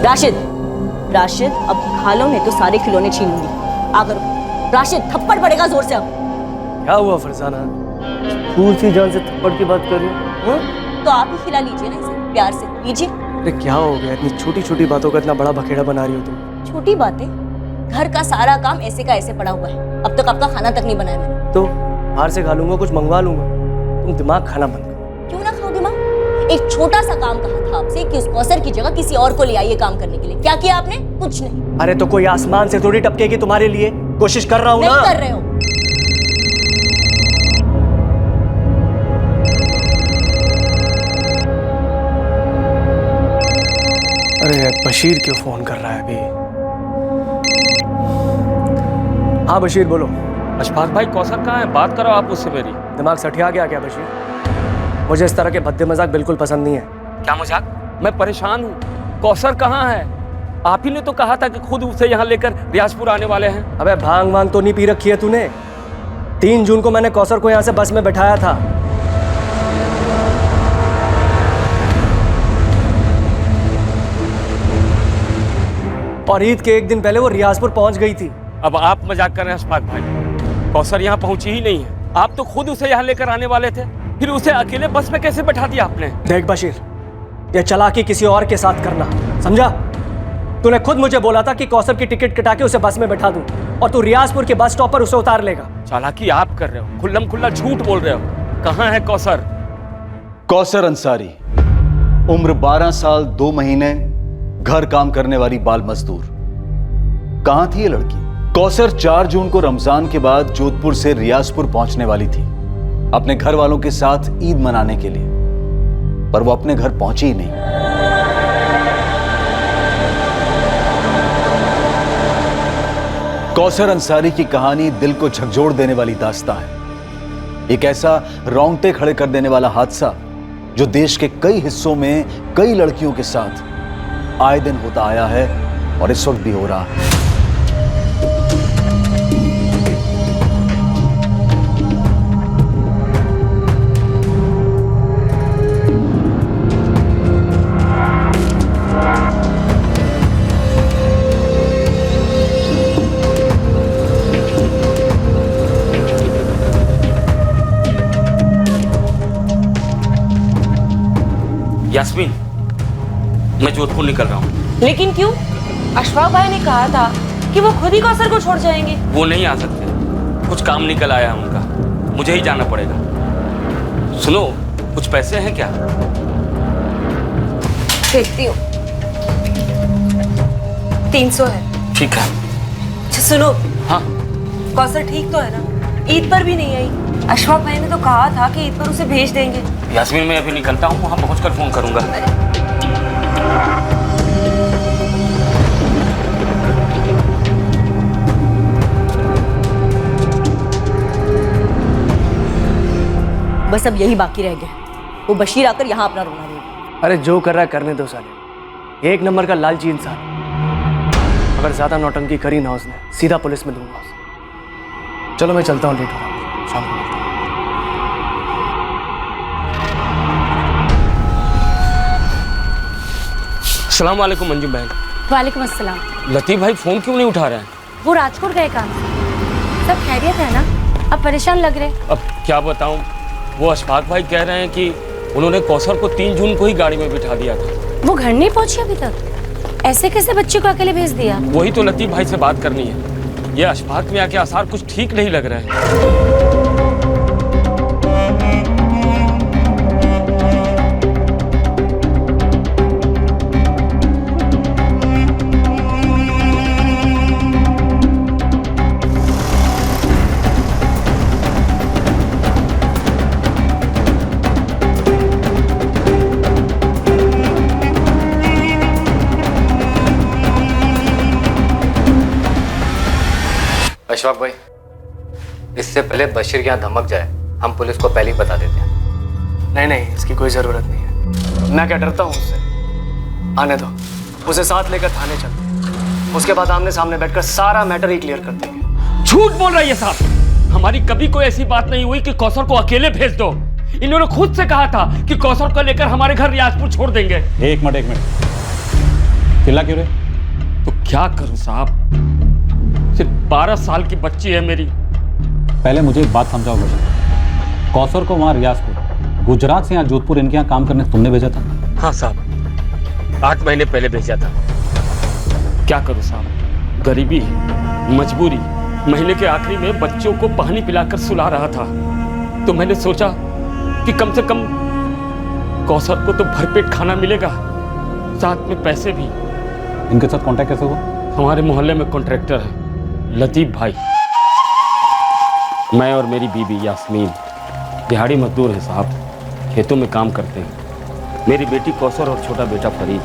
राशिद, राशिद अब खा लो नहीं तो सारे खिलौने छीन लूंगी। आगर राशिद, थप्पड़ पड़ेगा जोर से अब। क्या हुआ फरजाना, फूल सी जान से थप्पड़ की बात कर रही हो? तो आप ही खिला लीजिए ना इसे, प्यार से लीजिए। अरे क्या हो गया, इतनी छोटी छोटी बातों का इतना बड़ा बखेड़ा बना रही हो तुम? छोटी बातें? घर का सारा काम ऐसे का ऐसे पड़ा हुआ है, अब तक आपका खाना तक नहीं बनाया मैंने। तो बाहर से खा लूंगा, कुछ मंगवा लूंगा। तुम दिमाग खाना बंद करो। क्यों ना खाओ दिमाग? एक छोटा सा काम कहा था आपसे कि उस कौसर की जगह किसी और को ले आइए काम करने के लिए, क्या किया आपने? कुछ नहीं। अरे तो कोई आसमान से थोड़ी टपकेगी तुम्हारे लिए, कोशिश कर रहा हूँ ना। नहीं कर रहे हो। अरे बशीर क्यों फोन कर रहा है अभी? हाँ बशीर बोलो। अशफाक भाई कौसर कहाँ है? बात करो आप उससे मेरी। दिमाग सठिया गया क्या बशीर? मुझे इस तरह के भद्दे मजाक बिल्कुल पसंद नहीं है। क्या मजाक? मैं परेशान हूँ। कौसर कहाँ है? आप ही ने तो कहा था कि खुद उसे यहाँ लेकर रियाजपुर आने वाले हैं। अबे भांग वांग तो नहीं पी रखी है तूने? 3 जून को मैंने कौसर को यहाँ से बस में बैठाया था। और ईद के 1 दिन पहले वो रियाजपुर पहुंच गई थी। अब आप मजाक कर रहे हैं अशफाक भाई। कौसर यहाँ पहुंची ही नहीं है। आप तो खुद उसे यहाँ लेकर आने वाले थे, फिर उसे अकेले बस में कैसे बैठा दिया आपने? देख बशीर, ये चालाकी किसी और के साथ करना, समझा? तूने खुद मुझे बोला था कि कौसर की टिकट कटा के उसे बस में बैठा दूं, और तू रियाजपुर के बस स्टॉप पर उसे उतार लेगा। चालाकी आप कर रहे हो, खुल्लम खुल्ला झूठ बोल रहे हो। कहाँ है कौसर? कौसर अंसारी, उम्र 12 साल 2 महीने, घर काम करने वाली बाल मजदूर। कहां थी ये लड़की? कौसर 4 जून को रमजान के बाद जोधपुर से रियाजपुर पहुंचने वाली थी अपने घर वालों के साथ ईद मनाने के लिए, पर वो अपने घर पहुंची ही नहीं। कौसर अंसारी की कहानी दिल को झकझोर देने वाली दास्तां है। एक ऐसा रोंगटे खड़े कर देने वाला हादसा जो देश के कई हिस्सों में कई लड़कियों के साथ आए दिन होता आया है और इस वक्त भी हो रहा है। यास्मीन, मैं जोधपुर निकल रहा हूँ। लेकिन क्यों? अशफाक भाई ने कहा था कि वो खुद ही कौसर को छोड़ जाएंगे। वो नहीं आ सकते, कुछ काम निकल आया है उनका, मुझे ही जाना पड़ेगा। सुनो, कुछ पैसे हैं क्या? देखती हूँ। 300 है। ठीक है। अच्छा सुनो। हाँ। कौसर ठीक तो है ना? ईद पर भी नहीं आई। अशफाक भाई ने तो कहा था कि ईद पर उसे भेज देंगे। यास्मीन, मैं अभी निकलता हूँ, वहां पहुंचकर फोन करूंगा। बस अब यही बाकी रह गया, वो बशीर आकर यहाँ अपना रोना देगा। अरे जो कर रहा है करने दो साले, 1 नंबर का लालची इंसान। अगर ज्यादा नौटंकी करी ना उसने, सीधा पुलिस में दूंगा उसे। चलो मैं चलता हूँ, लेट हो रहा हूँ, शाम को मिलता हूँ। अस्सलाम वालेकुम मंजू बहन। वालेकुम अस्सलाम। लतीफ भाई फोन क्यों नहीं उठा रहे हैं? वो राजकोट गए काम से। सब खैरियत है ना? अब परेशान लग रहे। अब क्या बताऊं, वो अशफाक भाई कह रहे हैं कि उन्होंने कौसर को 3 जून को ही गाड़ी में बिठा दिया था। वो घर नहीं पहुंची अभी तक? ऐसे कैसे बच्चे को अकेले भेज दिया? वही तो लतीफ भाई से बात करनी है। ये अशफाक में आके आसार कुछ ठीक नहीं लग रहे हैं। अशफाक भाई, इससे पहले बशीर यहाँ धमक जाए, हम पुलिस को पहले ही बता देते हैं। नहीं नहीं, इसकी कोई जरूरत नहीं है। मैं क्या डरता हूँ उससे? आने दो, उसे साथ लेकर थाने चलते, उसके बाद आमने सामने बैठकर सारा मैटर ही क्लियर कर देंगे। झूठ बोल रहा है ये साहब। हमारी कभी कोई ऐसी बात नहीं हुई कि कौसर को अकेले भेज दो। इन्होंने खुद से कहा था कि कौसर को लेकर हमारे घर रियाजपुर छोड़ देंगे। एक मिनट, चिल्ला क्यों रहे? तो क्या करूं साहब, सिर्फ 12 साल की बच्ची है मेरी। पहले मुझे एक बात समझाओ बच्चा, कौसर को वहाँ रियाजपुर गुजरात से यहाँ जोधपुर इनके यहाँ काम करने तुमने भेजा था? हाँ साहब, 8 महीने पहले भेजा था। क्या करूं साहब, गरीबी, मजबूरी। महीने के आखिरी में बच्चों को पानी पिलाकर सुला रहा था, तो मैंने सोचा कि कम से कम कौसर को तो भरपेट खाना मिलेगा, साथ में पैसे भी। इनके साथ कांटेक्ट कैसे हुआ? हमारे मोहल्ले में कॉन्ट्रैक्टर है लतीफ भाई। मैं और मेरी बीवी यास्मीन दिहाड़ी मजदूर हैं साहब, खेतों में काम करते हैं। मेरी बेटी कौसर और छोटा बेटा फरीद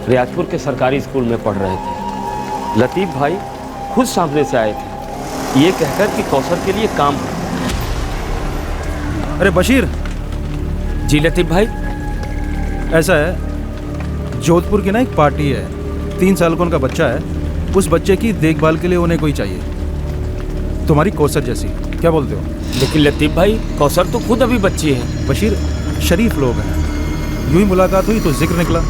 रियाजपुर के सरकारी स्कूल में पढ़ रहे थे। लतीफ भाई खुद सामने से आए थे, ये कहकर कि कौसर के लिए काम है। अरे बशीर। जी लतीफ भाई। ऐसा है, जोधपुर की ना एक पार्टी है, 3 साल का उनका बच्चा है, उस बच्चे की देखभाल के लिए उन्हें कोई चाहिए, तुम्हारी कौसर जैसी। क्या बोलते हो? लेकिन लतीफ भाई, कौसर तो खुद अभी बच्ची है। बशीर, शरीफ लोग हैं, यूं ही मुलाकात हुई तो जिक्र निकला।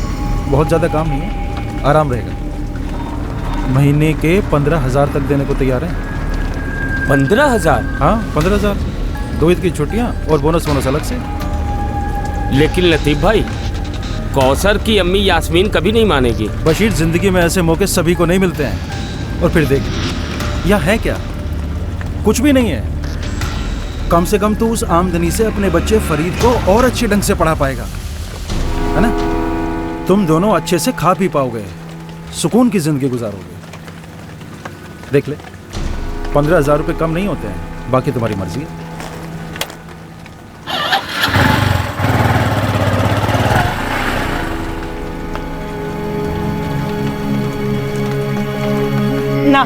बहुत ज़्यादा काम नहीं है, आराम रहेगा। महीने के 15,000 तक देने को तैयार है। 15,000? हाँ 15,000, 2 ईद की छुट्टियाँ और बोनस अलग से। लेकिन लतीफ भाई, कौसर की अम्मी यास्मीन कभी नहीं मानेगी। बशीर, जिंदगी में ऐसे मौके सभी को नहीं मिलते हैं। और फिर देख, यह है क्या? कुछ भी नहीं है। कम से कम तो उस आमदनी से अपने बच्चे फरीद को और अच्छे ढंग से पढ़ा पाएगा, है ना? तुम दोनों अच्छे से खा पी पाओगे, सुकून की जिंदगी गुजारोगे। देख ले, 15,000 रुपये कम नहीं होते हैं, बाकी तुम्हारी मर्जी है। ना,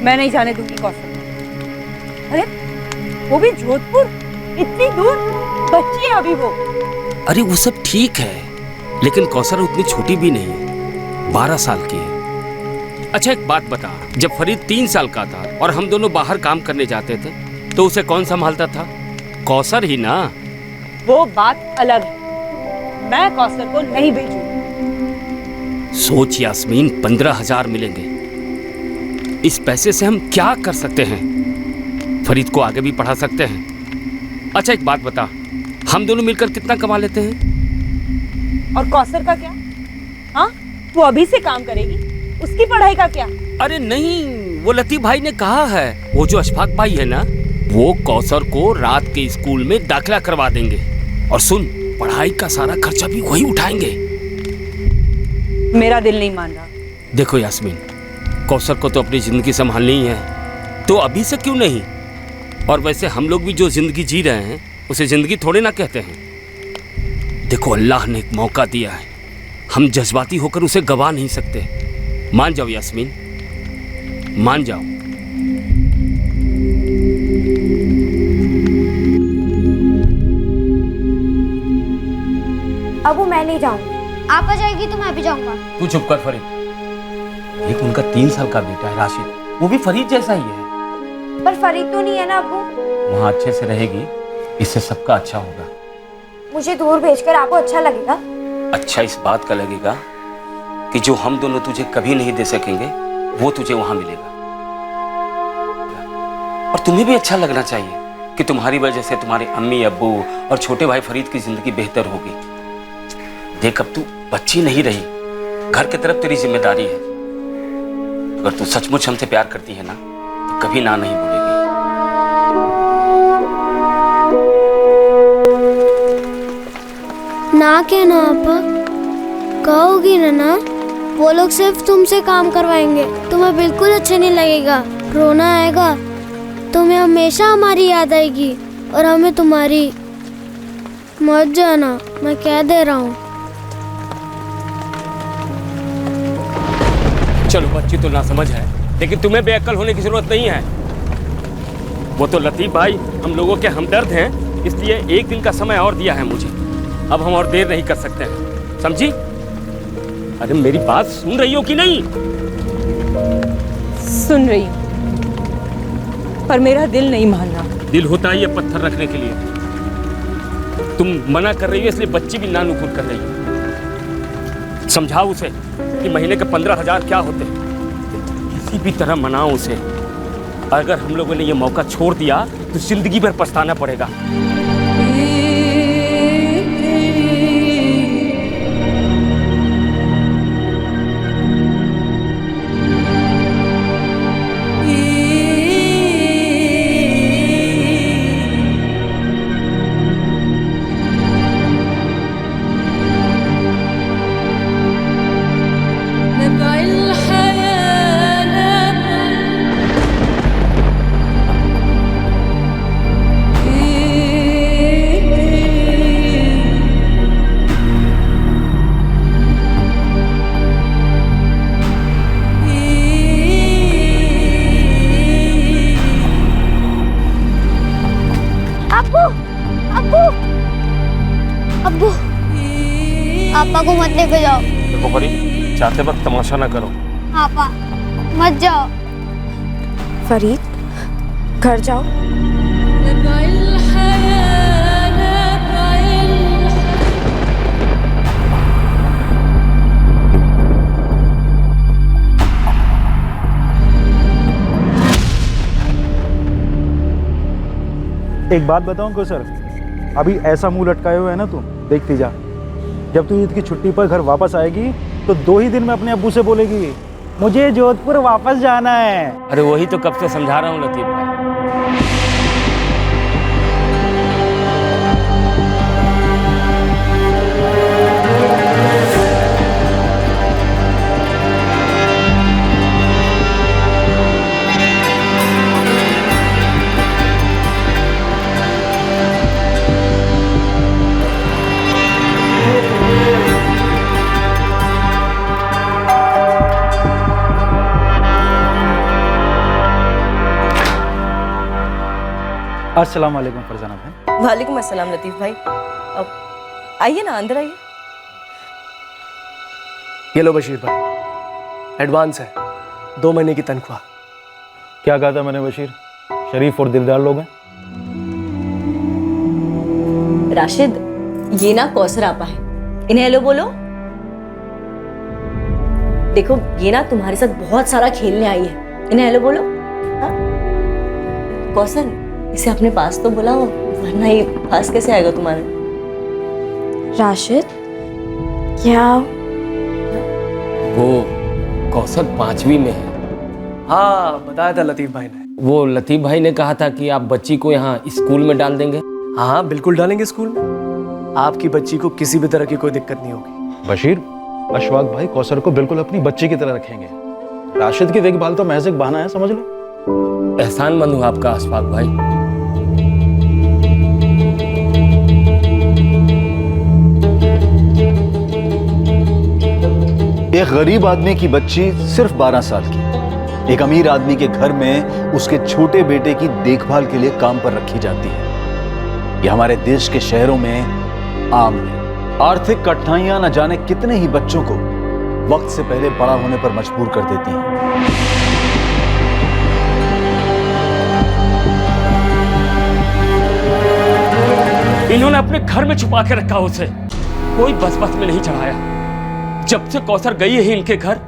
मैं नहीं जाने दूंगी कौसर। अरे वो भी जोधपुर, इतनी दूर, बच्ची है अभी वो। अरे वो सब ठीक है, लेकिन कौसर उतनी छोटी भी नहीं है, 12 साल की है। अच्छा एक बात बता, जब फरीद 3 साल का था और हम दोनों बाहर काम करने जाते थे, तो उसे कौन संभालता था? कौसर ही ना। वो बात अलग है, मैं कौसर को नहीं भेजूंगी। सोच यास्मीन, 15,000 मिलेंगे, इस पैसे से हम क्या कर सकते हैं? फरीद को आगे भी पढ़ा सकते हैं। अच्छा एक बात बता, हम दोनों मिलकर कितना कमा लेते हैं? और कौसर का क्या? हाँ, वो अभी से काम करेगी, उसकी पढ़ाई का क्या? अरे नहीं, वो लतीफ भाई ने कहा है, वो जो अशफाक भाई है ना, वो कौसर को रात के स्कूल में दाखिला करवा देंगे। और सुन, पढ़ाई का सारा खर्चा भी वही उठाएंगे। मेरा दिल नहीं मान रहा। देखो यास्मीन, कौसर को तो अपनी जिंदगी संभालनी ही है, तो अभी से क्यों नहीं? और वैसे हम लोग भी जो जिंदगी जी रहे हैं, उसे जिंदगी थोड़े ना कहते हैं। देखो, अल्लाह ने एक मौका दिया है, हम जज्बाती होकर उसे गवा नहीं सकते। मान जाओ यास्मीन, मान जाओ। अब मैं नहीं जाऊंगी। आप आ जाएगी तो मैं भी जाऊंगा। तू चुप कर फरीद। एक उनका 3 साल का बेटा है राशिद, वो भी फरीद जैसा ही है। पर फरीद तो नहीं है ना अब्बू। वहाँ अच्छे से रहेगी, इससे सबका अच्छा होगा। मुझे दूर भेजकर आपको अच्छा लगेगा? अच्छा इस बात का लगेगा कि जो हम दोनों तुझे कभी नहीं दे सकेंगे, वो तुझे वहां मिलेगा। और तुम्हें भी अच्छा लगना चाहिए कि तुम्हारी वजह से तुम्हारे अम्मी अब्बू और छोटे भाई फरीद की जिंदगी बेहतर होगी। देख, अब तू बच्ची नहीं रही, घर की तरफ तेरी जिम्मेदारी है। अगर तू सचमुच हमसे प्यार करती है ना, तो कभी ना नहीं बोलेगी। ना कहना आपा, कहोगी ना? वो लोग सिर्फ तुमसे काम करवाएंगे, तुम्हें बिल्कुल अच्छा नहीं लगेगा, रोना आएगा, तुम्हें हमेशा हमारी याद आएगी और हमें तुम्हारी। मत जाना, मैं कह दे रहा हूँ। चलो, बच्ची तो ना समझ है, लेकिन तुम्हें बेअक्ल होने की जरूरत नहीं है। वो तो लतीफ भाई हम लोगों के हमदर्द हैं, इसलिए 1 दिन का समय और दिया है मुझे। अब हम और देर नहीं कर सकते हैं, समझी? अरे मेरी बात सुन रही हो कि नहीं? सुन रही हूँ, पर मेरा दिल नहीं मान रहा। दिल होता ही है पत्थर रखने के लिए। तुम मना कर रही हो, इसलिए बच्ची भी नानुकुर कर रही है। समझाओ उसे कि महीने के 15,000 क्या होते हैं। किसी भी तरह मनाओ उसे। अगर हम लोगों ने ये मौका छोड़ दिया तो जिंदगी भर पछताना पड़ेगा। अब्बू पापा को मत लेके जाओ। देखो परी, जाते वक्त तमाशा ना करो। पापा मत जाओ। फरीद घर जाओ। एक बात बताऊं को सर, अभी ऐसा मुंह लटकाए हुए है ना तू, देखती जा। जब तू ईद की छुट्टी पर घर वापस आएगी तो 2 ही दिन में अपने अब्बू से बोलेगी मुझे जोधपुर वापस जाना है। अरे वही तो कब से समझा रहा हूँ लतीफ भाई। अस्सलाम वालेकुम फरजाना भाई। वालेकुम अस्सलाम लतीफ भाई। अब आइए ना, अंदर आइए। ये लो बशीर भाई, एडवांस है, 2 महीने की तनख्वाह। क्या कहा था मैंने बशीर, शरीफ और दिलदार लोग हैं। राशिद, ये ना कौसर आपा है, इन्हें हेलो बोलो। देखो ये ना तुम्हारे साथ बहुत सारा खेलने आई है, इन्हें हेलो बोलो। हाँ? कौसर, इसे अपने पास तो बुलाओ, वरना ये पास कैसे आएगा तुम्हारे। राशिद क्या वो कौसर 5वीं में है। हाँ बताया था लतीफ भाई ने। वो लतीफ भाई ने कहा था कि आप बच्ची को यहाँ स्कूल में डाल देंगे। हाँ बिल्कुल डालेंगे स्कूल में, आपकी बच्ची को किसी भी तरह की कोई दिक्कत नहीं होगी। बशीर, अशफाक भाई कौसर को बिल्कुल अपनी बच्ची की तरह रखेंगे। राशिद की देखभाल तो महज एक बहाना है, समझ लो। एहसानमंद हूँ आपका अशफाक भाई। एक गरीब आदमी की बच्ची सिर्फ 12 साल की एक अमीर आदमी के घर में उसके छोटे बेटे की देखभाल के लिए काम पर रखी जाती है। यह हमारे देश के शहरों में आम है। आर्थिक कठिनाइयां न जाने कितने ही बच्चों को वक्त से पहले बड़ा होने पर मजबूर कर देती हैं। इन्होंने अपने घर में छुपा के रखा उसे, कोई बस में नहीं चढ़ाया। जब से कौसर गई है इनके घर,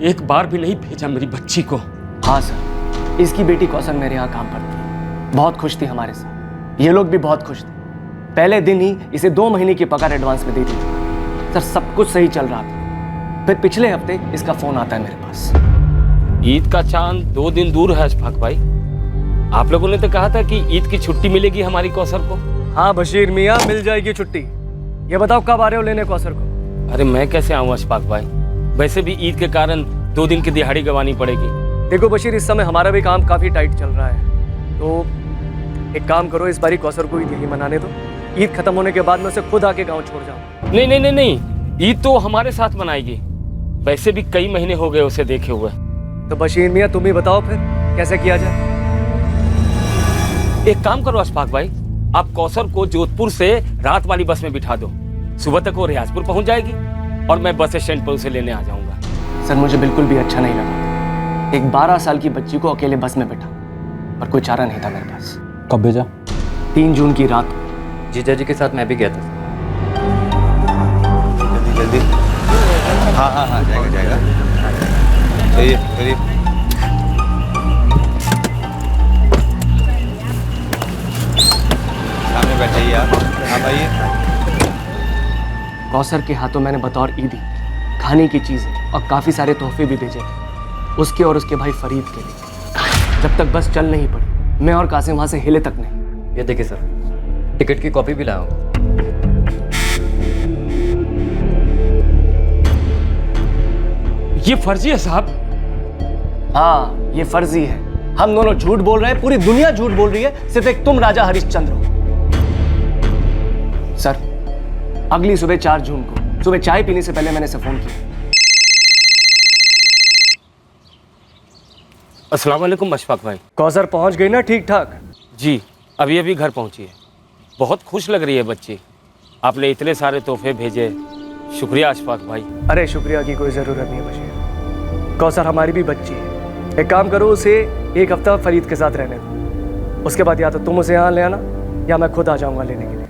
एक बार भी नहीं भेजा मेरी बच्ची को। हाँ सर, इसकी बेटी कौसर मेरे यहाँ काम करती है, बहुत खुश थी हमारे साथ। ये लोग भी बहुत खुश थे। पहले दिन ही इसे 2 महीने की पगार एडवांस में दे दी थी। सर सब कुछ सही चल रहा था, फिर पिछले हफ्ते इसका फोन आता है मेरे पास। ईद का चांद 2 दिन दूर है अशफाक भाई। आप लोगों ने तो कहा था कि ईद की छुट्टी मिलेगी हमारी कौसर को। हाँ बशीर मियाँ, मिल जाएगी छुट्टी। ये बताओ कब आ रहे हो लेने कौसर को? अरे मैं कैसे आऊँ अशफाक भाई, वैसे भी ईद के कारण 2 दिन की दिहाड़ी गंवानी पड़ेगी। देखो बशीर, इस समय हमारा भी काम काफी टाइट चल रहा है, तो एक काम करो, इस बारी कौसर को ईद यही मनाने दो। ईद खत्म होने के बाद मैं उसे खुद आके गाँव छोड़ जाऊँ। नहीं नहीं नहीं नहीं, ईद तो हमारे साथ मनाएगी। वैसे भी कई महीने हो गए उसे देखे हुए। तो बशीर मियाँ तुम ही बताओ फिर कैसे किया जाए। एक काम करो अशफाक भाई, आप कौसर को जोधपुर से रात वाली बस में बिठा दो। सुबह तक वो रियाजपुर पहुंच जाएगी और मैं बस स्टैंड पर उसे लेने आ जाऊंगा। सर मुझे बिल्कुल भी अच्छा नहीं लगा एक 12 साल की बच्ची को अकेले बस में बैठा, पर कोई चारा नहीं था मेरे पास। कब भेजा? 3 जून की रात। जीजा जी के साथ मैं भी गया था। जल्दी जल्दी। हाँ हाँ हाँ, जाएगा जाएगा। चलिए चलिए। सामने बैठाइए आप आइए। कौसर के हाथों मैंने बतौर ईदी खाने की चीज़ें और काफ़ी सारे तोहफे भी भेजे थे, उसके और उसके भाई फरीद के लिए। जब तक बस चल नहीं पड़ी, मैं और कासिम वहाँ से हिले तक नहीं। ये देखिए सर, टिकट की कॉपी भी लाया हूँ। ये फर्जी है साहब। हाँ, ये फर्जी है। हम दोनों झूठ बोल रहे हैं, पूरी दुनिया झूठ बोल रही है, सिर्फ एक तुम राजा हरिश्चंद्र हो। सर, अगली सुबह 4 जून को सुबह चाय पीने से पहले मैंने इसे फोन किया। अस्सलाम वालेकुम अशफाक भाई। कौसर पहुंच गई ना ठीक ठाक? जी, अभी अभी घर पहुंची है। बहुत खुश लग रही है बच्ची। आपने इतने सारे तोहफे भेजे, शुक्रिया अशफाक भाई। अरे शुक्रिया की कोई ज़रूरत नहीं है बशीर। कौसर हमारी भी बच्ची है। एक काम करो, उसे एक हफ्ता फरीद के साथ रहने दो। उसके बाद या तो तुम उसे यहाँ ले आना या मैं खुद आ जाऊँगा लेने के लिए।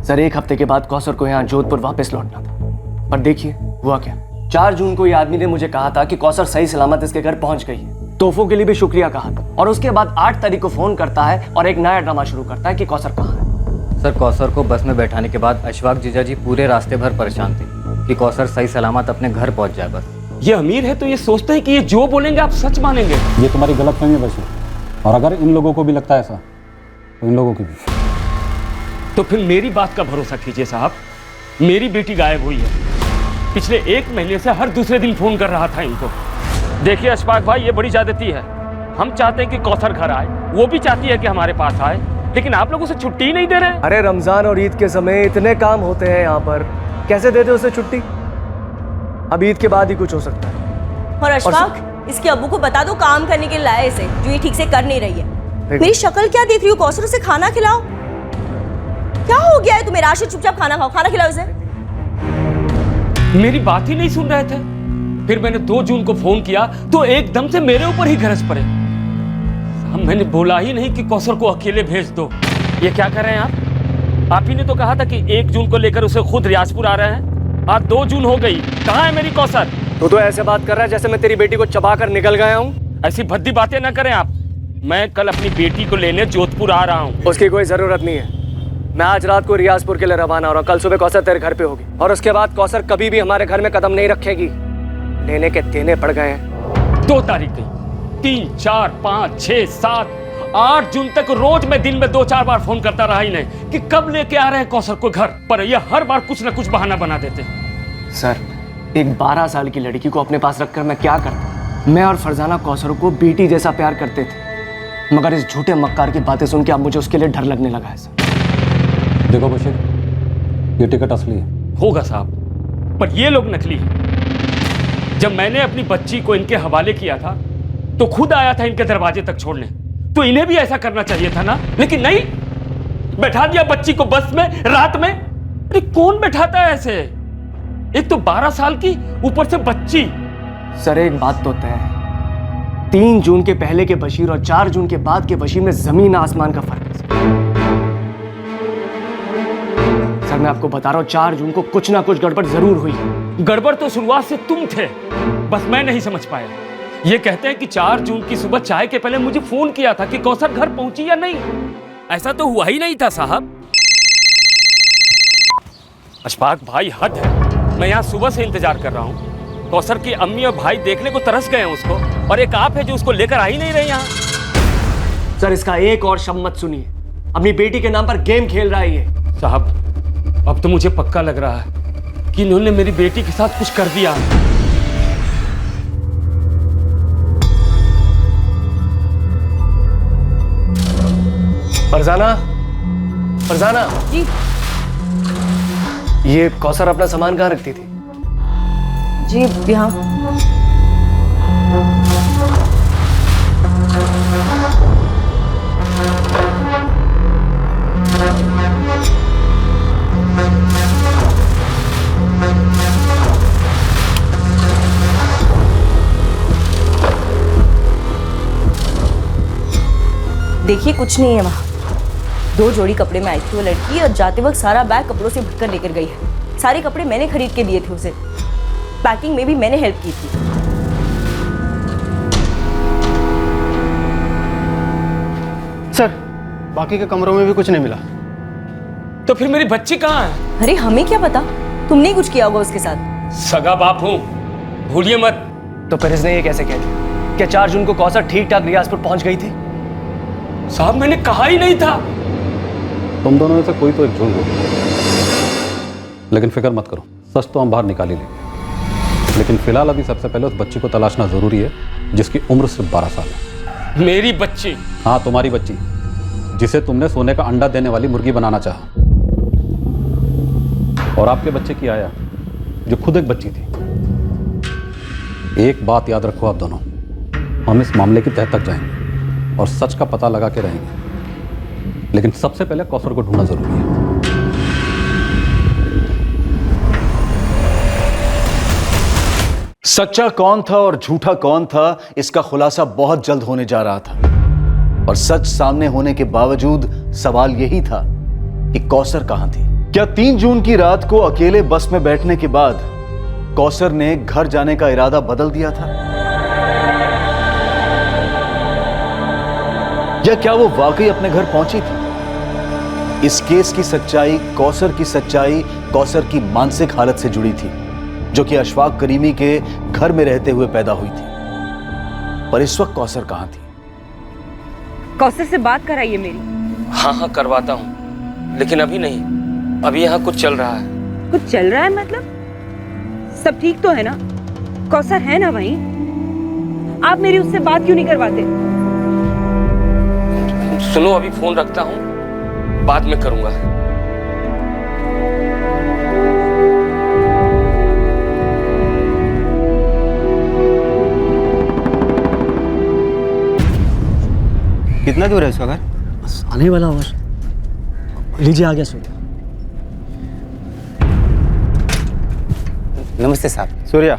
सर, एक हफ्ते के बाद कौसर को यहाँ जोधपुर वापस लौटना था, पर देखिए हुआ क्या। 4 जून को ये आदमी ने मुझे कहा था कि कौसर सही सलामत इसके घर पहुंच गई है। तोहफों के लिए भी शुक्रिया कहा था, और उसके बाद 8 तारीख को फोन करता है और एक नया ड्रामा शुरू करता है कि कौसर कहाँ है। सर, कौसर को बस में बैठाने के बाद अशफाक जीजा जी पूरे रास्ते भर परेशान थे कि कौसर सही सलामत अपने घर पहुंच जाए। बस ये अमीर है तो ये सोचते हैं कि ये जो बोलेंगे आप सच मानेंगे। ये तुम्हारी गलतफहमी है बशीर, और अगर इन लोगों को भी लगता है ऐसा तो इन लोगों की भी। तो फिर मेरी बात का भरोसा कीजिए साहब। मेरी बेटी गायब हुई है। पिछले 1 महीने से हर दूसरे दिन फोन कर रहा था इनको। देखिए अशफाक भाई, ये बड़ी ज्यादती है। हम चाहते हैं कि कौसर घर आए, वो भी चाहती है कि हमारे पास आए, लेकिन आप लोग उसे छुट्टी ही नहीं दे रहे। अरे रमजान और ईद के समय इतने काम होते हैं यहाँ पर, कैसे दे दे उसे छुट्टी? अब ईद के बाद ही कुछ हो सकता है। और अशफाक, इसके अब्बू को बता दो काम करने के लिए लाए इसे, जो ये ठीक से कर नहीं रही है। मेरी शक्ल क्या देख रही हो? कौसर, उसे खाना खिलाओ। क्या हो गया है तुम्हें? राशिद, चुपचाप खाना खाओ, खाना खिलाओ इसे। मेरी बात ही नहीं सुन रहे थे। फिर मैंने 2 जून को फोन किया तो एकदम से मेरे ऊपर ही गरज पड़े। मैंने बोला ही नहीं कि कौसर को अकेले भेज दो। ये क्या कर रहे हैं आप ही ने तो कहा था कि 1 जून को लेकर उसे खुद रियाजपुर आ रहे हैं। आज 2 जून हो गई, कहाँ है मेरी कौसर? तू तो ऐसे बात कर रहा है जैसे मैं तेरी बेटी को चबा कर निकल गया हूँ। ऐसी भद्दी बातें ना करें आप। मैं कल अपनी बेटी को लेने जोधपुर आ रहा हूँ। उसकी कोई जरूरत नहीं है। मैं आज रात को रियाजपुर के लिए रवाना हो रहा हूँ। कल सुबह कौसर तेरे घर पे होगी, और उसके बाद कौसर कभी भी हमारे घर में कदम नहीं रखेगी। लेने के देने पड़ गए हैं। 2 तारीख गई, 3, 4, 5, 6, 7, 8 जून तक रोज मैं दिन में 2-4 बार फोन करता रहा इन्हें कि कब लेके आ रहे हैं कौसर को घर, पर ये हर बार कुछ न कुछ बहाना बना देते। सर, एक 12 साल की लड़की को अपने पास रखकर मैं क्या करता? मैं और फरजाना कौसर को बेटी जैसा प्यार करते थे, मगर इस झूठे मक्कार की बातें सुन के अब मुझे उसके लिए डर लगने लगा है। सर देखो बशीर, ये टिकट असली है। होगा साहब, पर ये लोग नकली हैं। जब मैंने अपनी बच्ची को इनके हवाले किया था तो खुद आया था इनके दरवाजे तक छोड़ने, तो इन्हें भी ऐसा करना चाहिए था ना, लेकिन नहीं, बैठा दिया बच्ची को बस में रात में। अरे कौन बैठाता है ऐसे? एक तो 12 साल की, ऊपर से बच्ची। सर, एक बात तो तय है, 3 जून के पहले के बशीर और 4 जून के बाद के बशीर में जमीन आसमान का फर्क है। सर, मैं आपको बता रहा हूं, 4 जून को कुछ ना कुछ गड़बड़ जरूर हुई। गड़बड़ तो शुरुआत से तुम थे, बस मैं नहीं समझ पाया। ये कहते हैं कि 4 जून की सुबह चाय के पहले मुझे फोन किया था कि कौसर घर पहुंची या नहीं। ऐसा तो हुआ ही नहीं था साहब। अशफाक भाई, हद है। मैं यहाँ सुबह से इंतजार कर रहा हूँ। कौसर की अम्मी और भाई देखने को तरस गए हैं उसको, और एक आप है जो उसको लेकर आ ही नहीं रहे यहाँ। सर, इसका एक और शब्द मत सुनिए। अपनी बेटी के नाम पर गेम खेल रहा है ये। साहब, अब तो मुझे पक्का लग रहा है कि इन्होंने मेरी बेटी के साथ कुछ कर दिया। फरजाना, फरजाना जी। ये कौसर अपना सामान कहाँ रखती थी? जी यहाँ। देखिए, कुछ नहीं है वहाँ। 2 जोड़ी कपड़े में आई थी वो लड़की, और जाते वक्त सारा बैग कपड़ों से भरकर लेकर गई है। सारे कपड़े मैंने खरीद के दिए थे उसे, पैकिंग में भी मैंने हेल्प की थी। सर, बाकी के कमरों में भी कुछ नहीं मिला। तो फिर मेरी बच्ची कहाँ है? अरे हमें क्या पता, तुमने ही कुछ किया होगा उसके साथ। सगा बाप हूँ, भूलिए मत। तो फिर इसने ये कैसे कह दिया? क्या 4 जून को कौसर ठीक ठाक रियाजपुर पहुंच गई थी? साहब मैंने कहा ही नहीं था। तुम दोनों में से कोई तो एक झूठ बोलो, लेकिन फिक्र मत करो, सच तो हम बाहर निकाल ही लेंगे। लेकिन फिलहाल अभी सबसे पहले उस बच्ची को तलाशना जरूरी है जिसकी उम्र सिर्फ 12 साल है। मेरी बच्ची? हाँ, तुम्हारी बच्ची, जिसे तुमने सोने का अंडा देने वाली मुर्गी बनाना चाहा। और आपके बच्चे की आया, जो खुद एक बच्ची थी। एक बात याद रखो आप दोनों, हम इस मामले की तह तक जाएंगे और सच का पता लगा के रहेंगे, लेकिन सबसे पहले कौसर को ढूंढना जरूरी है। सच्चा कौन था और झूठा कौन था, इसका खुलासा बहुत जल्द होने जा रहा था। और सच सामने होने के बावजूद सवाल यही था कि कौसर कहां थी। क्या 3 जून की रात को अकेले बस में बैठने के बाद कौसर ने घर जाने का इरादा बदल दिया था, या क्या वो वाकई अपने घर पहुंची थी? इस केस की सच्चाई, कौसर की सच्चाई, कौसर की मानसिक हालत से जुड़ी थी, जो कि अशफाक करीमी के घर में रहते हुए पैदा हुई थी। पर इस वक्त कौसर कहां थी? कौसर से बात कराइए मेरी। हाँ हाँ करवाता हूँ, लेकिन अभी नहीं, अभी यहाँ कुछ चल रहा है। कुछ चल रहा है मतलब? सब ठीक तो है ना? कौसर है ना वहीं? आप मेरी उससे बात क्यों नहीं करवाते? सुनो, अभी फोन रखता हूँ, बाद में करूंगा। कितना दूर है उसका घर? बस आने वाला और लीजिए आ गया सूर्या। नमस्ते साहब। सूर्या,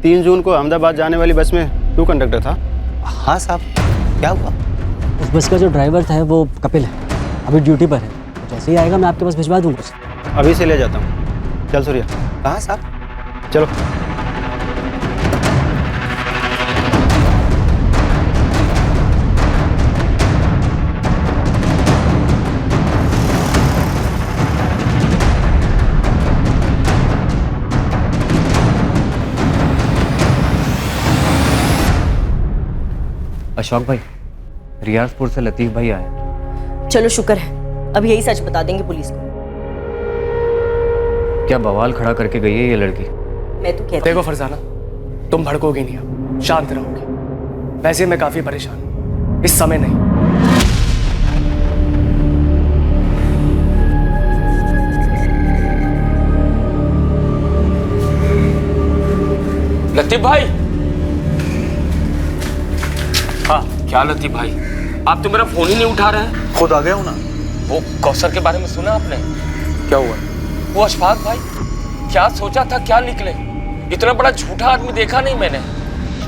3 जून को अहमदाबाद जाने वाली बस में तू कंडक्टर था? हाँ साहब, क्या हुआ? उस बस का जो ड्राइवर था वो कपिल है, अभी ड्यूटी पर है। तो जैसे ही आएगा मैं आपके पास भिजवा दूंगा। अभी से ले जाता हूँ। चल सूर्या। कहाँ साहब? चलो। अशोक भाई, रियाजपुर से लतीफ भाई आए। चलो शुक्र है, अब यही सच बता देंगे पुलिस को। क्या बवाल खड़ा करके गई है ये लड़की? मैं तो कहती देखो फरजाना, तुम भड़कोगी नहीं, अब शांत रहोगे। वैसे मैं काफी परेशान हूं, इस समय नहीं। लतीफ भाई। हाँ, क्या लतीफ भाई, आप तो मेरा फोन ही नहीं उठा रहे हैं। खुद आ गया हूं ना। वो कौसर के बारे में सुना आपने? क्या हुआ? वो अशफाक भाई, क्या सोचा था क्या निकले। इतना बड़ा झूठा आदमी देखा नहीं मैंने।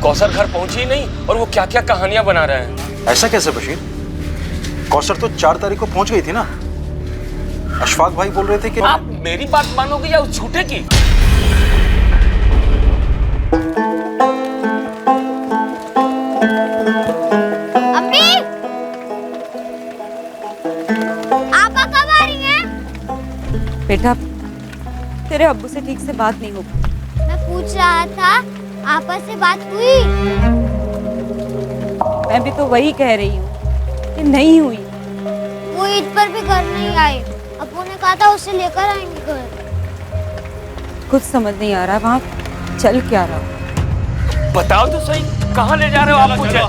कौसर घर पहुंची ही नहीं और वो क्या क्या कहानियां बना रहे हैं। ऐसा कैसे बशीर? कौसर तो 4 तारीख को पहुंच गई थी ना। अशफाक भाई बोल रहे थे कि आप मेरी बात मानोगे या उस झूठे की? बेटा, तेरे अब्बू से ठीक से बात नहीं हो पाई। मैं पूछ रहा था, आपस से बात हुई? मैं भी तो वही कह रही हूँ कि नहीं हुई। वो ईद पर भी घर नहीं आए। अब्बू ने कहा था उसे लेकर आएंगे घर। कुछ समझ नहीं आ रहा वहाँ चल क्या रहा। बताओ तो सही, कहाँ ले जा रहे हो आप मुझे?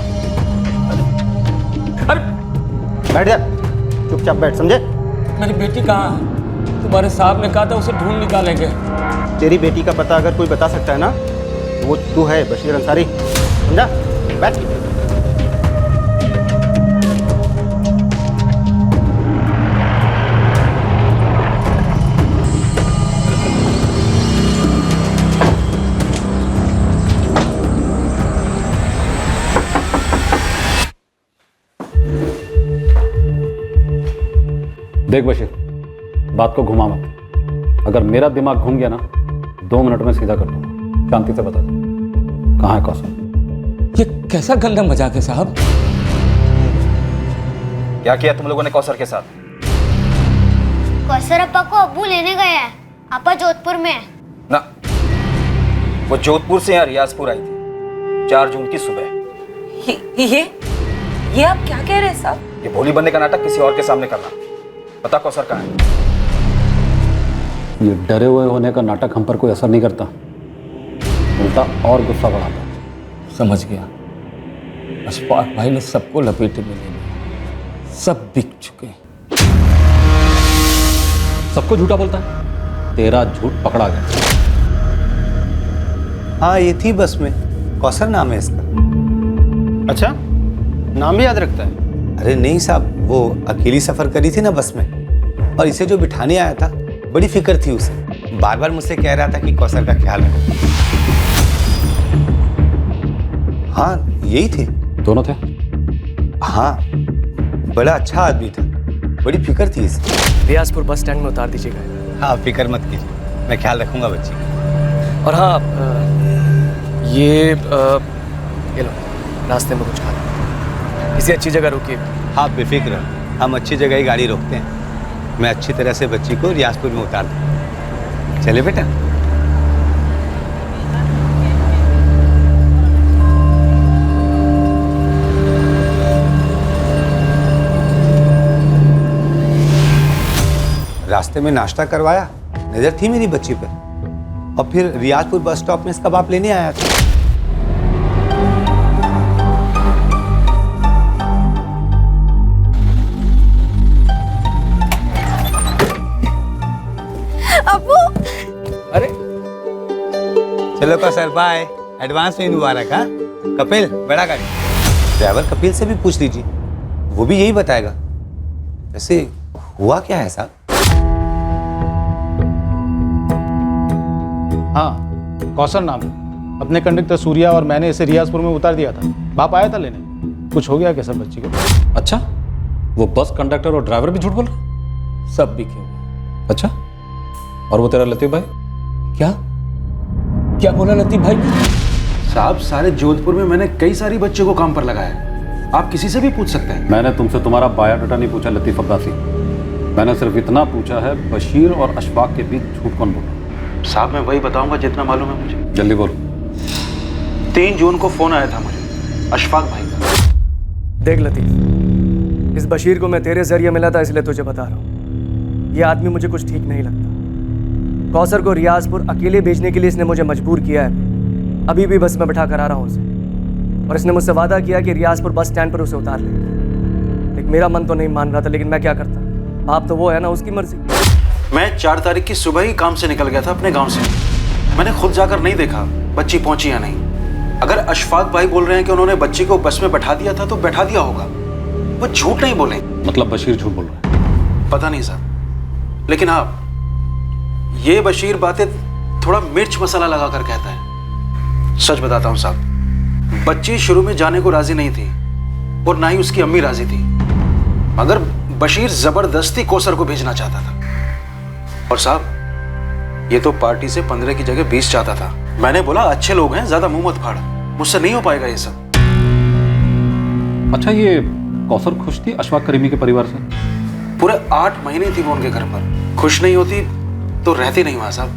अरे बैठ जा, चुपचाप बैठ, समझे? मेरी बेटी कहाँ है? तुम्हारे साहब ने कहा था उसे ढूंढ निकालेंगे। तेरी बेटी का पता अगर कोई बता सकता है ना, तो वो तू है, बशीर अंसारी। समझा? बैठ। देख बशीर, बात को घुमा मत। अगर मेरा दिमाग घूम गया ना 2 मिनट में सीधा कर दूंगा। शांति से बता दो कहाँ है कौशल। ये कैसा गंदा मजाक है साहब? क्या किया तुम लोगों ने कौसर के साथ? कौसर अप्पा को अब्बू लेने गए हैं। आपा जोधपुर में है। ना, वो जोधपुर से यहाँ रियाजपुर आई थी 4 जून की सुबह। ये आप क्या कह रहे हैं साहब? ये भोली बनने का नाटक किसी और के सामने करना। पता कौसर कहाँ है? ये डरे हुए होने का नाटक हम पर कोई असर नहीं करता, उल्टा और गुस्सा बढ़ाता। समझ गया। अशफाक भाई ने सबको लपेटे में ले लिया, सब बिक चुके हैं। सबको झूठा बोलता है, तेरा झूठ पकड़ा गया। हाँ ये थी बस में, कौसर नाम है इसका। अच्छा, नाम भी याद रखता है? अरे नहीं साहब, वो अकेली सफर करी थी ना बस में, और इसे जो बिठाने आया था बड़ी फिक्र थी उसे। बार बार मुझसे कह रहा था कि कौसर का ख्याल रखो। हाँ यही थे। दोनों थे? हाँ, बड़ा अच्छा आदमी था, बड़ी फिक्र थी इसे। रियाजपुर बस स्टैंड में उतार दीजिएगा। हाँ फिक्र मत कीजिए, मैं ख्याल रखूंगा बच्ची का। और हाँ, ये लो, रास्ते में कुछ खा लो, किसी अच्छी जगह रुकिए। हाँ बेफिक्र, हम अच्छी जगह ही गाड़ी रोकते हैं। मैं अच्छी तरह से बच्ची को रियाजपुर में उतार दूँ। चले बेटा। रास्ते में नाश्ता करवाया, नजर थी मेरी बच्ची पर, और फिर रियाजपुर बस स्टॉप में इसका बाप लेने आया था। अब्बू, अरे चलो कौसर बाय, एडवांस में मुबारक। हाँ कपिल, बड़ा गाड़ी। ड्राइवर कपिल से भी पूछ लीजिए, वो भी यही बताएगा। वैसे हुआ क्या है साहब? हाँ कौशल नाम है। अपने कंडक्टर सूर्या और मैंने इसे रियाजपुर में उतार दिया था। बाप आया था लेने। कुछ हो गया क्या सब बच्ची को? अच्छा, वो बस कंडक्टर और ड्राइवर भी झूठ बोल रहे? सब बिके हुए। अच्छा, और वो तेरा लतीफ भाई? क्या क्या बोला लतीफ भाई? साहब सारे जोधपुर में मैंने कई सारी बच्चों को काम पर लगाया। आप किसी से भी पूछ सकते हैं। मैंने तुमसे तुम्हारा बायोडाटा नहीं पूछा लतीफ अब्बासी, मैंने सिर्फ इतना पूछा है बशीर और अशफाक के बीच झूठ कौन बोला? साहब मैं वही बताऊंगा जितना मालूम है मुझे। जल्दी बोल। 3 जून को फोन आया था मुझे अशफाक भाई का। देख लतीफ, इस बशीर को मैं तेरे जरिए मिला था, इसलिए तुझे बता रहा हूँ। ये आदमी मुझे कुछ ठीक नहीं लगता। कौसर को रियाजपुर अकेले भेजने के लिए इसने मुझे मजबूर किया है। अभी भी बस में बिठा कर आ रहा हूँ उसे, और इसने मुझसे वादा किया कि रियाजपुर बस स्टैंड पर उसे उतार लेगा। लेकिन मेरा मन तो नहीं मान रहा था, लेकिन मैं क्या करता, बाप तो वो है ना, उसकी मर्जी। मैं 4 तारीख की सुबह ही काम से निकल गया था अपने गांव से। मैंने खुद जाकर नहीं देखा बच्ची पहुंची या नहीं। अगर अशफाक भाई बोल रहे हैं कि उन्होंने बच्ची को बस में बैठा दिया था तो बैठा दिया होगा, वो झूठ नहीं बोले। मतलब बशीर झूठ बोल रहा है? पता नहीं साहब, लेकिन हाँ ये बशीर बातें थोड़ा मिर्च मसाला लगा कर कहता है। सच बताता हूँ साहब, बच्ची शुरू में जाने को राजी नहीं थी और ना ही उसकी अम्मी राजी थी, मगर बशीर जबरदस्ती कौसर को भेजना चाहता था। और साहब ये तो पार्टी से 15 की जगह 20 चाहता था। मैंने बोला अच्छे लोग हैं, ज्यादा मुंह मत फाड़, मुझसे नहीं हो पाएगा ये सब। अच्छा, ये कौसर खुश थी अशफाक करीमी के परिवार से? पूरे 8 महीने थी वो उनके घर पर। खुश नहीं होती तो रहती नहीं वहां साहब।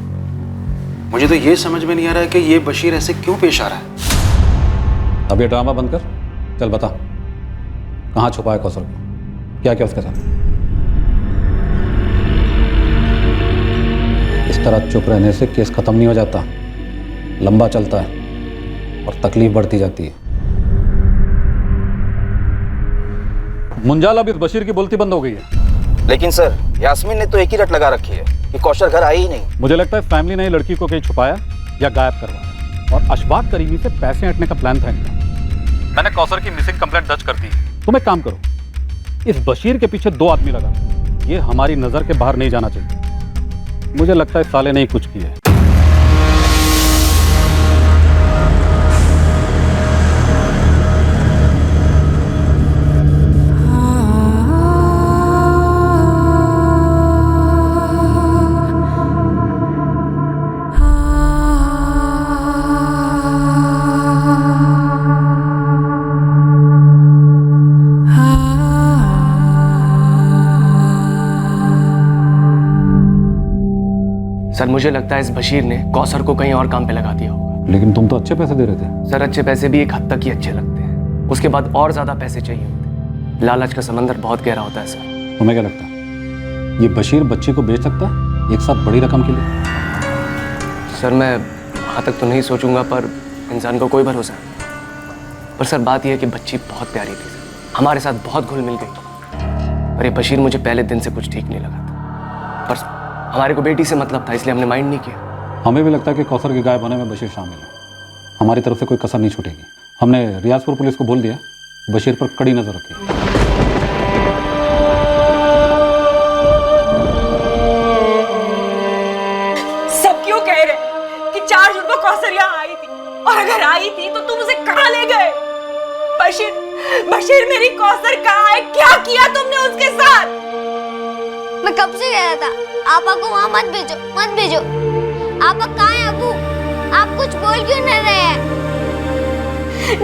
मुझे तो ये समझ में नहीं आ रहा है कि ये बशीर ऐसे क्यों पेश आ रहा है। अब ये ड्रामा बंद कर, चल बता कहाँ छुपाया कौसर को, क्या क्या उसके साथ? इस तरह चुप रहने से केस खत्म नहीं हो जाता, लंबा चलता है और तकलीफ बढ़ती जाती है। मुंजाल, अब इस बशीर की बोलती बंद हो गई है। लेकिन सर यास्मीन ने तो एक ही रट लगा रखी है कि कौशल घर आई ही नहीं। मुझे लगता है फैमिली ने लड़की को कहीं छुपाया या गायब करवाया, और अशफाक करीमी से पैसे हटने का प्लान था इनका। मैंने कौसर की मिसिंग कंप्लेंट दर्ज कर दी। तुम एक काम करो, इस बशीर के पीछे 2 आदमी लगा, ये हमारी नजर के बाहर नहीं जाना चाहिए। मुझे लगता है साले ने ही कुछ किया है। सर मुझे लगता है इस बशीर ने कौसर को कहीं और काम पे लगा दिया होगा। लेकिन तुम तो अच्छे पैसे दे रहे थे। सर अच्छे पैसे भी एक हद तक ही अच्छे लगते हैं, उसके बाद और ज्यादा पैसे चाहिए होते। लालच का समंदर बहुत गहरा होता है सर। तुम्हें क्या लगता है ये बशीर बच्चे को बेच सकता है एक साथ बड़ी रकम के लिए? सर मैं वहाँ तक तो नहीं सोचूंगा, पर इंसान को कोई भरोसा नहीं। पर सर बात यह है कि बच्ची बहुत प्यारी थी, हमारे साथ बहुत घुल मिल गई। पर ये बशीर मुझे पहले दिन से कुछ ठीक नहीं लगा था, पर हमारे को बेटी से मतलब था इसलिए हमने माइंड नहीं किया। हमें भी लगता है कि कौसर के गायब होने में बशीर शामिल है। हमारी तरफ से कोई कसर नहीं छूटेगी। हमने रियाजपुर पुलिस को बोल दिया बशीर पर कड़ी नजर रखी। सब क्यों कह रहे कि 4 जून को कौसर यहाँ आई थी, और अगर आई थी तो तुम उसे कहाँ ले गए? बशीर मेरी कौसर कहाँ है? क्या किया तुमने उसके साथ? मैं कब से गया था, आपा को वहाँ मत भेजो, मत भेजो। आपा कहाँ है अबू? आप कुछ बोल क्यों नहीं रहे हैं?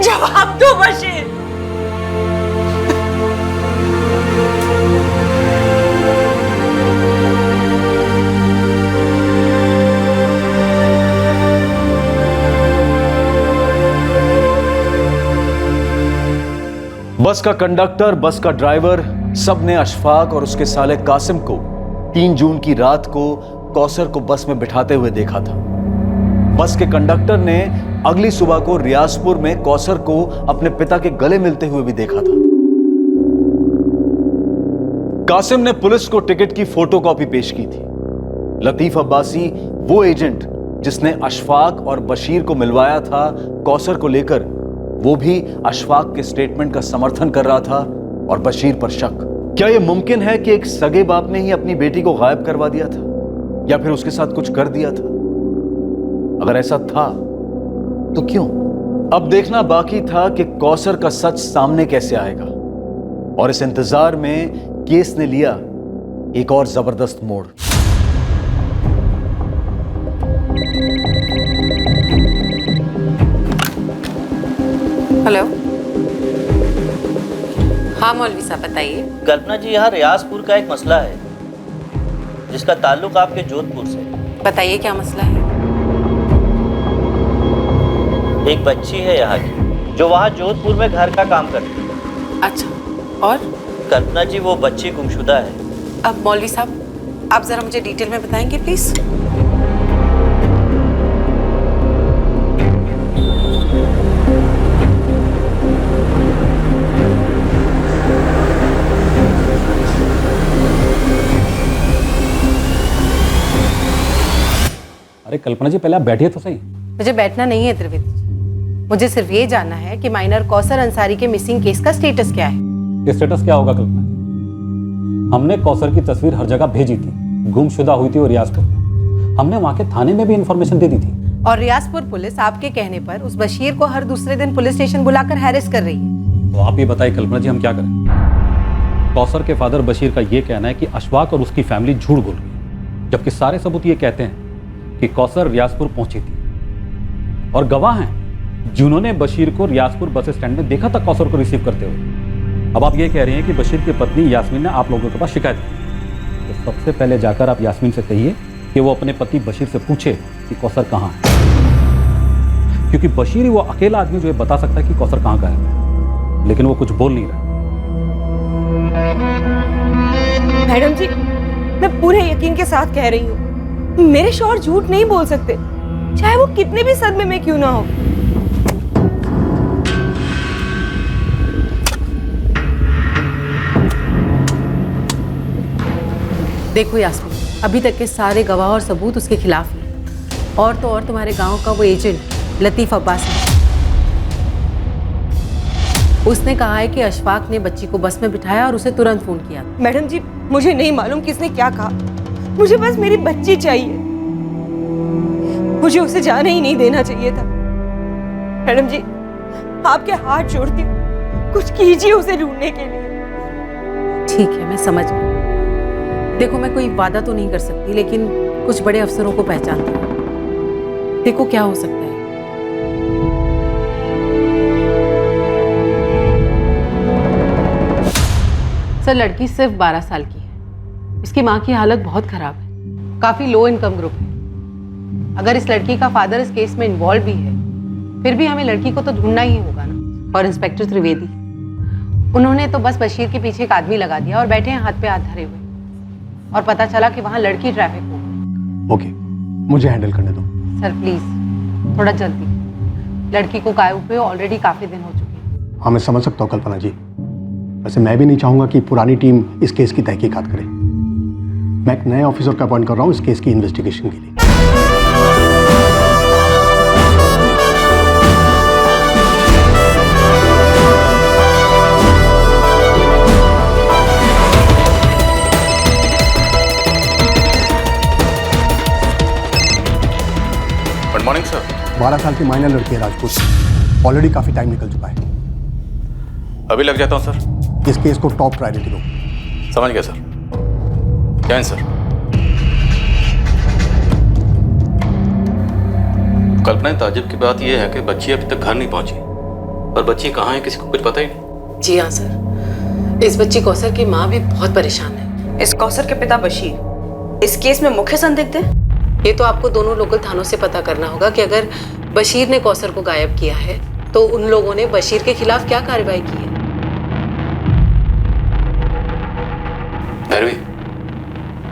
जवाब दो बशीर। बस का कंडक्टर, बस का ड्राइवर, सब ने अशफाक और उसके साले कासिम को 3 जून की रात को कौसर को बस में बिठाते हुए देखा था। बस के कंडक्टर ने अगली सुबह को रियाजपुर में कौसर को अपने पिता के गले मिलते हुए भी देखा था। कासिम ने पुलिस को टिकट की फोटोकॉपी पेश की थी। लतीफ अब्बासी वो एजेंट जिसने अशफाक और बशीर को मिलवाया था कौसर को लेकर, वो भी अशफाक के स्टेटमेंट का समर्थन कर रहा था और बशीर पर शक। क्या यह मुमकिन है कि एक सगे बाप ने ही अपनी बेटी को गायब करवा दिया था या फिर उसके साथ कुछ कर दिया था? अगर ऐसा था तो क्यों? अब देखना बाकी था कि कौसर का सच सामने कैसे आएगा, और इस इंतजार में केस ने लिया एक और जबरदस्त मोड़। हेलो, हाँ मौलवी साहब बताइए। कल्पना जी, यहाँ रियाजपुर का एक मसला है जिसका ताल्लुक आपके जोधपुर से। बताइए क्या मसला है। एक बच्ची है यहाँ की जो वहाँ जोधपुर में घर का काम करती है। अच्छा, और? कल्पना जी, वो बच्ची गुमशुदा है। अब मौलवी साहब आप जरा मुझे डिटेल में बताएंगे प्लीज। अरे कल्पना जी, पहले आप बैठिए तो सही। मुझे बैठना नहीं है त्रिवेदी जी, मुझे सिर्फ ये जानना है कि माइनर कौसर अंसारी के मिसिंग केस का स्टेटस क्या है। स्टेटस क्या होगा कल्पना? हमने कौसर की तस्वीर हर जगह भेजी थी, गुमशुदा हुई थी वो रियाजपुर में। हमने वहाँ के थाने में भी इंफॉर्मेशन दे दी थी। और रियाजपुर पुलिस आपके कहने पर उस बशीर को हर दूसरे दिन पुलिस स्टेशन बुलाकर हैरेस कर रही है। तो आप ये बताइए कल्पना जी, हम क्या करें? कौसर के फादर बशीर का ये कहना है कि अशफाक और उसकी फैमिली झूठ बोल रही है, जबकि सारे सबूत ये कहते हैं कि कौसर रियाजपुर पहुंची थी, और गवाह हैं जिन्होंने बशीर को रियाजपुर बस स्टैंड में देखा था कौसर को रिसीव करते हुए। अब आप ये कह रही हैं कि बशीर की पत्नी यास्मीन ने आप लोगों के पास शिकायत की, तो सबसे पहले जाकर आप यास्मीन से कहिए कि वो अपने पति बशीर से पूछे कि कौसर कहाँ है, क्योंकि बशीर ही वो अकेला आदमी जो ये बता सकता है कि कौसर कहाँ गायब है, लेकिन वो कुछ बोल नहीं रहा। मैडम जी, मैं पूरे यकीन के साथ कह रही हूँ, मेरे शौहर झूठ नहीं बोल सकते, चाहे वो कितने भी सदमे में क्यों ना हो। देखो यास्मीन, अभी तक के सारे गवाह और सबूत उसके खिलाफ हैं, और तो और तुम्हारे गांव का वो एजेंट लतीफ अब्बासी, उसने कहा है कि अशफाक ने बच्ची को बस में बिठाया और उसे तुरंत फोन किया। मैडम जी, मुझे नहीं मालूम किसने क्या कहा, मुझे बस मेरी बच्ची चाहिए, मुझे उसे जाने ही नहीं देना चाहिए था। मैडम जी, आपके हाथ जोड़ती हूँ, कुछ कीजिए उसे ढूंढने के लिए। ठीक है, मैं समझ गई। देखो, मैं कोई वादा तो नहीं कर सकती, लेकिन कुछ बड़े अफसरों को पहचानती हूँ। देखो क्या हो सकता है। सर, लड़की सिर्फ 12 साल की है। इसकी माँ की हालत बहुत खराब है, काफी लो इनकम ग्रुप है। अगर इस लड़की का फादर इस केस में इन्वॉल्व भी है, फिर भी हमें लड़की को तो ढूंढना ही होगा ना। और इंस्पेक्टर त्रिवेदी, उन्होंने तो बस बशीर के पीछे एक आदमी लगा दिया और बैठे हैं हाथ पे हाथ धरे हुए, और पता चला कि वहां लड़की ट्रैफिक हो गई। ओके, मुझे हैंडल करने दो। सर प्लीज थोड़ा जल्दी, लड़की को गायब हुए ऑलरेडी काफी दिन हो चुके हैं। हाँ, मैं समझ सकता हूँ कल्पना जी। वैसे मैं भी नहीं चाहूंगा कि पुरानी टीम इस केस की तहकीकात करे। मैं एक नए ऑफिसर का अपॉइंट कर रहा हूँ इस केस की इन्वेस्टिगेशन के लिए। Good morning sir. 12 साल की माइनर लड़की है राजपूत। ऑलरेडी काफी टाइम निकल चुका है। अभी लग जाता हूँ सर। इस केस को टॉप प्रायोरिटी दो। समझ गया सर। जय सर। कल्पना, ताज्जुब की बात यह है कि बच्ची अभी तक घर नहीं पहुंची, और बच्ची कहाँ है किसी को कुछ पता ही नहीं। जी हाँ सर, इस बच्ची कौसर की माँ भी बहुत परेशान है। इस कौसर के पिता बशीर इस केस में मुख्य संदिग्ध है। ये तो आपको दोनों लोकल थानों से पता करना होगा कि अगर बशीर ने कौसर को गायब किया है तो उन लोगों ने बशीर के खिलाफ क्या कार्रवाई की है। भैरवी,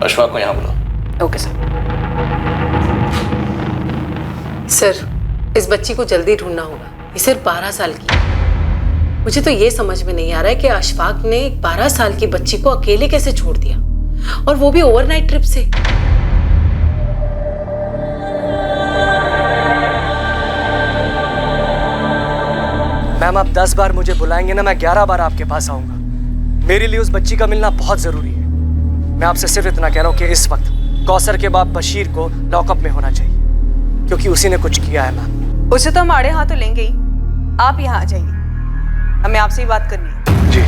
अशफाक को यहाँ बुलाओ। Okay sir. सर, इस बच्ची को जल्दी ढूंढना होगा। ये सिर्फ 12 साल की है। मुझे तो ये समझ में नहीं आ रहा है कि अशफाक ने 12 साल की बच्ची को अकेले कैसे छोड़ दिया, और वो भी ओवरनाइट ट्रिप से। मैम, आप 10 बार मुझे बुलाएंगे ना, मैं 11 बार आपके पास आऊंगा। मेरे लिए उस बच्ची का मिलना बहुत जरूरी है। मैं आपसे सिर्फ इतना कह रहा हूँ कि इस वक्त कौसर के बाप बशीर को लॉकअप में होना चाहिए, क्योंकि उसी ने कुछ किया है। मैम, उसे तो हम आड़े हाथों लेंगे ही। आप यहाँ आ जाइए, हमें आपसे ही बात करनी है। जी।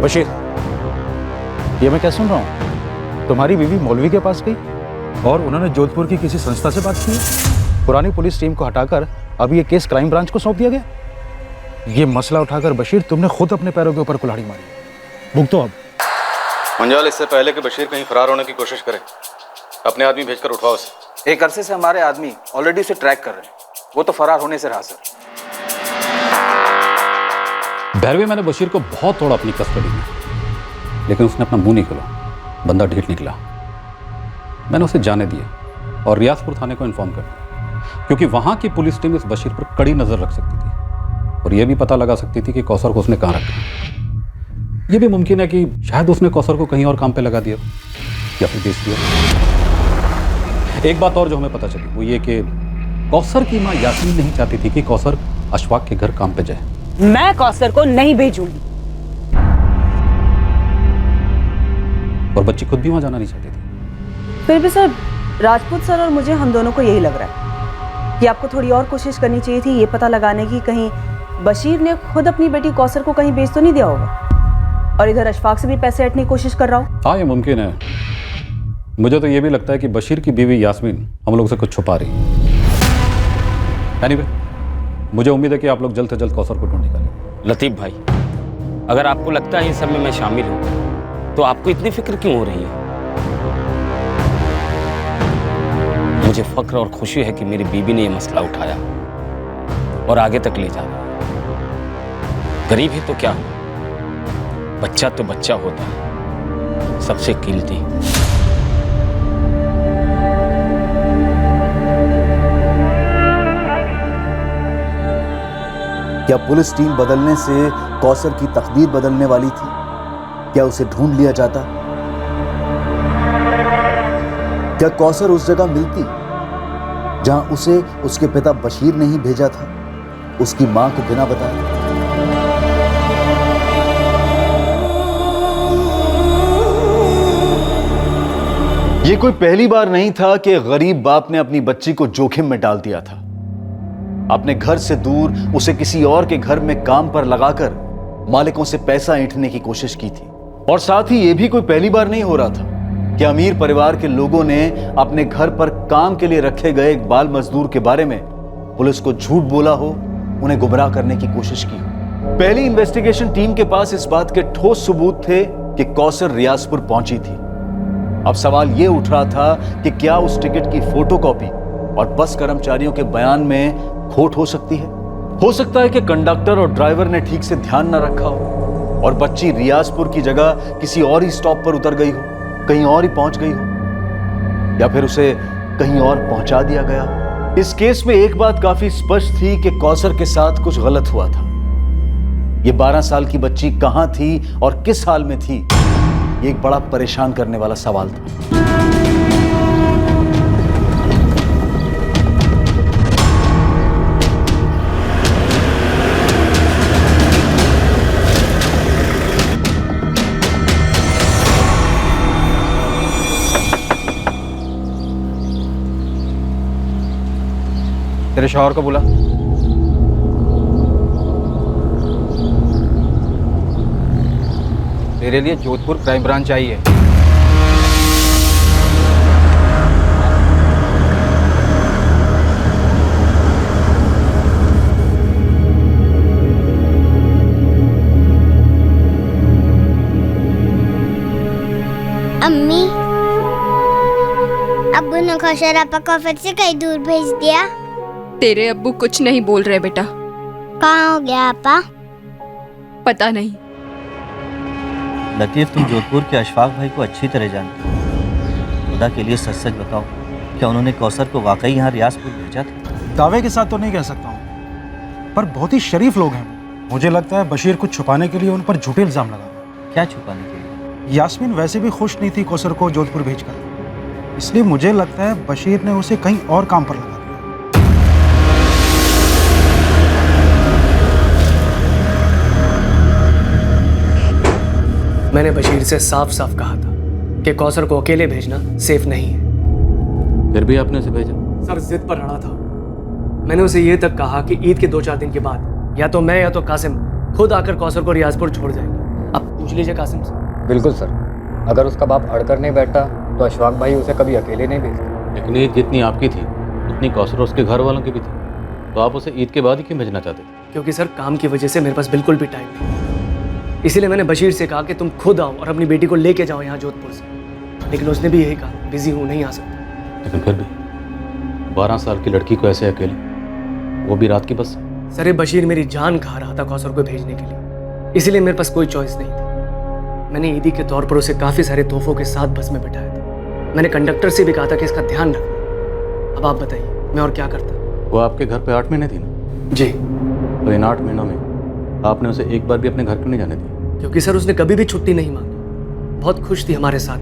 बशीर, ये मैं क्या सुन रहा हूँ? तुम्हारी बीवी मौलवी के पास गई और उन्होंने जोधपुर की किसी संस्था से बात की। पुरानी पुलिस टीम को हटाकर अब ये केस क्राइम ब्रांच को सौंप दिया गया। ये मसला उठाकर बशीर तुमने खुद अपने पैरों के ऊपर कुल्हाड़ी मारी। भुगतो अब। मंजाल, इससे पहले कि बशीर कहीं फरार होने की कोशिश करे, अपने आदमी भेजकर उठवाओ उसे। एक अरसे से हमारे आदमी ऑलरेडी उसे ट्रैक कर रहे हैं। वो तो फरार होने से रहा सर। भैरवी, मैंने बशीर को बहुत तोड़ा अपनी कस्टडी में, लेकिन उसने अपना मुंह नहीं खोला। बंदा ढीठ निकला। मैंने उसे जाने दिया और रियासपुर थाने को इन्फॉर्म कर दिया, क्योंकि वहां की पुलिस टीम इस बशीर पर कड़ी नजर रख सकती थी और यह भी पता लगा सकती थी कि कौसर को उसने कहां रखा। यह भी मुमकिन है कि शायद उसने कौसर को कहीं और काम पे लगा दिया या फिर बेच दिया। एक बात और जो हमें पता चली वो ये कि कौसर की मां यास्मीन नहीं चाहती थी कि कौसर अशफाक के घर काम पे जाए। मैं कौसर को नहीं भेजूंगी। और बच्ची खुद भी वहां जाना नहीं चाहती थी। फिर भी सर, राजपूत सर और मुझे, हम दोनों को यही लग रहा है कि आपको थोड़ी और कोशिश करनी चाहिए थी ये पता लगाने की कहीं बशीर ने खुद अपनी बेटी कौसर को कहीं बेच तो नहीं दिया होगा और इधर अशफाक से भी पैसे हटने की कोशिश कर रहा हो। हाँ, ये मुमकिन है। मुझे तो ये भी लगता है कि बशीर की बीवी यास्मीन हम लोग से कुछ छुपा रही है। एनीवे, मुझे उम्मीद है कि आप लोग जल्द से जल्द कौसर को ढूंढ निकालेंगे। लतीफ भाई, अगर आपको लगता है इन सब में मैं शामिल हूँ तो आपको इतनी फिक्र क्यों हो रही है? मुझे फख्र और खुशी है कि मेरी बीबी ने यह मसला उठाया और आगे तक ले जा रहा है। गरीब ही तो क्या हुआ, बच्चा तो बच्चा होता है, सबसे कीमती। क्या पुलिस टीम बदलने से कौसर की तकदीर बदलने वाली थी? क्या उसे ढूंढ लिया जाता? क्या कौसर उस जगह मिलती जहां उसे उसके पिता बशीर ने ही भेजा था, उसकी मां को बिना बताए? ये कोई पहली बार नहीं था कि गरीब बाप ने अपनी बच्ची को जोखिम में डाल दिया था। अपने घर से दूर उसे किसी और के घर में काम पर लगाकर मालिकों से पैसा ऐंठने की कोशिश की थी। और साथ ही यह भी कोई पहली बार नहीं हो रहा था कि अमीर परिवार के लोगों ने अपने घर पर काम के लिए रखे गए एक बाल मजदूर के बारे में पुलिस को झूठ बोला हो, उन्हें गुमराह करने की कोशिश की हो। पहली इन्वेस्टिगेशन टीम के पास इस बात के ठोस सबूत थे कि कौसर रियाजपुर पहुंची थी। अब सवाल यह उठ रहा था कि क्या उस टिकट की फोटोकॉपी और बस कर्मचारियों के बयान में खोट हो सकती है। हो सकता है कि कंडक्टर और ड्राइवर ने ठीक से ध्यान न रखा हो और बच्ची रियाजपुर की जगह किसी और ही स्टॉप पर उतर गई हो, कहीं और ही पहुंच गई हो, या फिर उसे कहीं और पहुंचा दिया गया। इस केस में एक बात काफी स्पष्ट थी कि कौसर के साथ कुछ गलत हुआ था। ये 12 साल की बच्ची कहां थी और किस हाल में थी, ये एक बड़ा परेशान करने वाला सवाल था। तेरे शौहर को बुला। तेरे लिए जोधपुर क्राइम ब्रांच आई है। अम्मी, अब्बू ने कौशल आपा को फिर से कहीं दूर भेज दिया। तेरे अब्बू कुछ नहीं बोल रहे बेटा। कहाँ हो गया आपा? पता नहीं। लतीफ, तुम जोधपुर के अशफाक भाई को अच्छी तरह जानते हो। खुदा के लिए सच सच बताओ, क्या उन्होंने कौसर को वाकई यहाँ रियाजपुर भेजा था? दावे के साथ तो नहीं कह सकता हूँ, पर बहुत ही शरीफ लोग हैं। मुझे लगता है बशीर कुछ छुपाने के लिए उन पर झूठे इल्जाम लगा। क्या छुपाने के लिए? यास्मीन वैसे भी खुश नहीं थी कौसर को जोधपुर भेजकर, इसलिए मुझे लगता है बशीर ने उसे कहीं और काम पर लगा। मैंने बशीर से साफ साफ कहा था कि कौसर को अकेले भेजना सेफ नहीं है। फिर भी आपने उसे भेजा? सर जिद पर अड़ा था। मैंने उसे ये तक कहा कि ईद के 2-4 दिन के बाद या तो मैं या तो कासिम खुद आकर कौसर को रियाजपुर छोड़ जाएंगे। अब पूछ लीजिए कासिम से। बिल्कुल सर, अगर उसका बाप अड़कर नहीं बैठता तो अशफाक भाई उसे कभी अकेले नहीं भेजते। लेकिन ईद जितनी आपकी थी उतनी कौसर उसके घर वालों की भी थी, तो आप उसे ईद के बाद ही क्यों भेजना चाहते थे? क्योंकि सर काम की वजह से मेरे पास बिल्कुल भी टाइम नहीं, इसीलिए मैंने बशीर से कहा कि तुम खुद आओ और अपनी बेटी को लेके जाओ यहाँ जोधपुर से, लेकिन उसने भी यही कहा बिजी हूँ, नहीं आ सकता। लेकिन फिर भी 12 साल की लड़की को ऐसे अकेले, वो भी रात की बस? सर बशीर मेरी जान खा रहा था कौसर को भेजने के लिए, इसीलिए मेरे पास कोई चॉइस नहीं थी। मैंने ईदी के तौर पर उसे काफ़ी सारे तोहफों के साथ बस में बिठाया था। मैंने कंडक्टर से भी कहा था कि इसका ध्यान रखना। अब आप बताइए मैं और क्या करता। वो आपके घर पे 8 महीने थी ना? जी। तो इन 8 महीनों में आपने उसे एक बार भी अपने घर क्यों नहीं जाने दिया? क्योंकि सर उसने कभी भी छुट्टी नहीं मांगी, बहुत खुश थी हमारे साथ।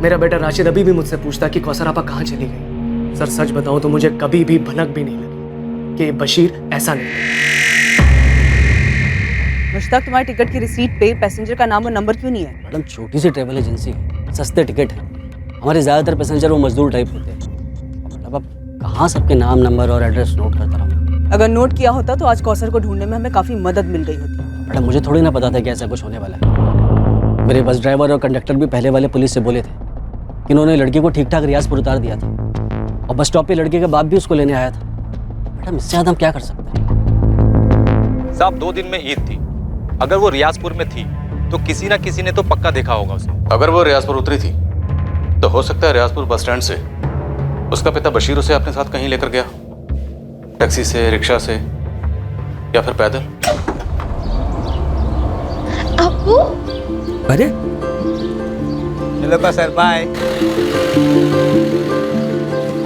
मेरा बेटा राशिद अभी भी मुझसे पूछता कि कौसर आपा कहाँ चली गई। सर सच बताऊं तो मुझे कभी भी भनक भी नहीं लगी कि बशीर ऐसा नहीं। मुश्ताक, तुम्हारी टिकट की रिसीट पे पैसेंजर का नाम और नंबर क्यों नहीं है? मैडम छोटी सी ट्रैवल एजेंसी है, सस्ते टिकट है। हमारे ज़्यादातर पैसेंजर वो मजदूर टाइप होते हैं। मतलब अब कहाँ सबके नाम नंबर और एड्रेस नोट करता रहूँगा? अगर नोट किया होता तो आज कौसर को ढूंढने में हमें काफ़ी मदद मिल गई होती। मैडम मुझे थोड़ी ना पता था कि ऐसा कुछ होने वाला है। मेरे बस ड्राइवर और कंडक्टर भी पहले वाले पुलिस से बोले थे कि इन्होंने लड़की को ठीक ठाक रियाजपुर उतार दिया था और बस स्टॉप पे लड़के के बाप भी उसको लेने आया था। मैडम इससे ज़्यादा हम क्या कर सकते हैं? साहब 2 दिन में ईद थी, अगर वो रियाजपुर में थी तो किसी ना किसी ने तो पक्का देखा होगा उसे। अगर वो रियाजपुर उतरी थी तो हो सकता है रियाजपुर बस स्टैंड से उसका पिता बशीर उसे अपने साथ कहीं लेकर गया, टैक्सी से, रिक्शा से या फिर पैदल। अब्बू, अरे चलो का सर, बाय।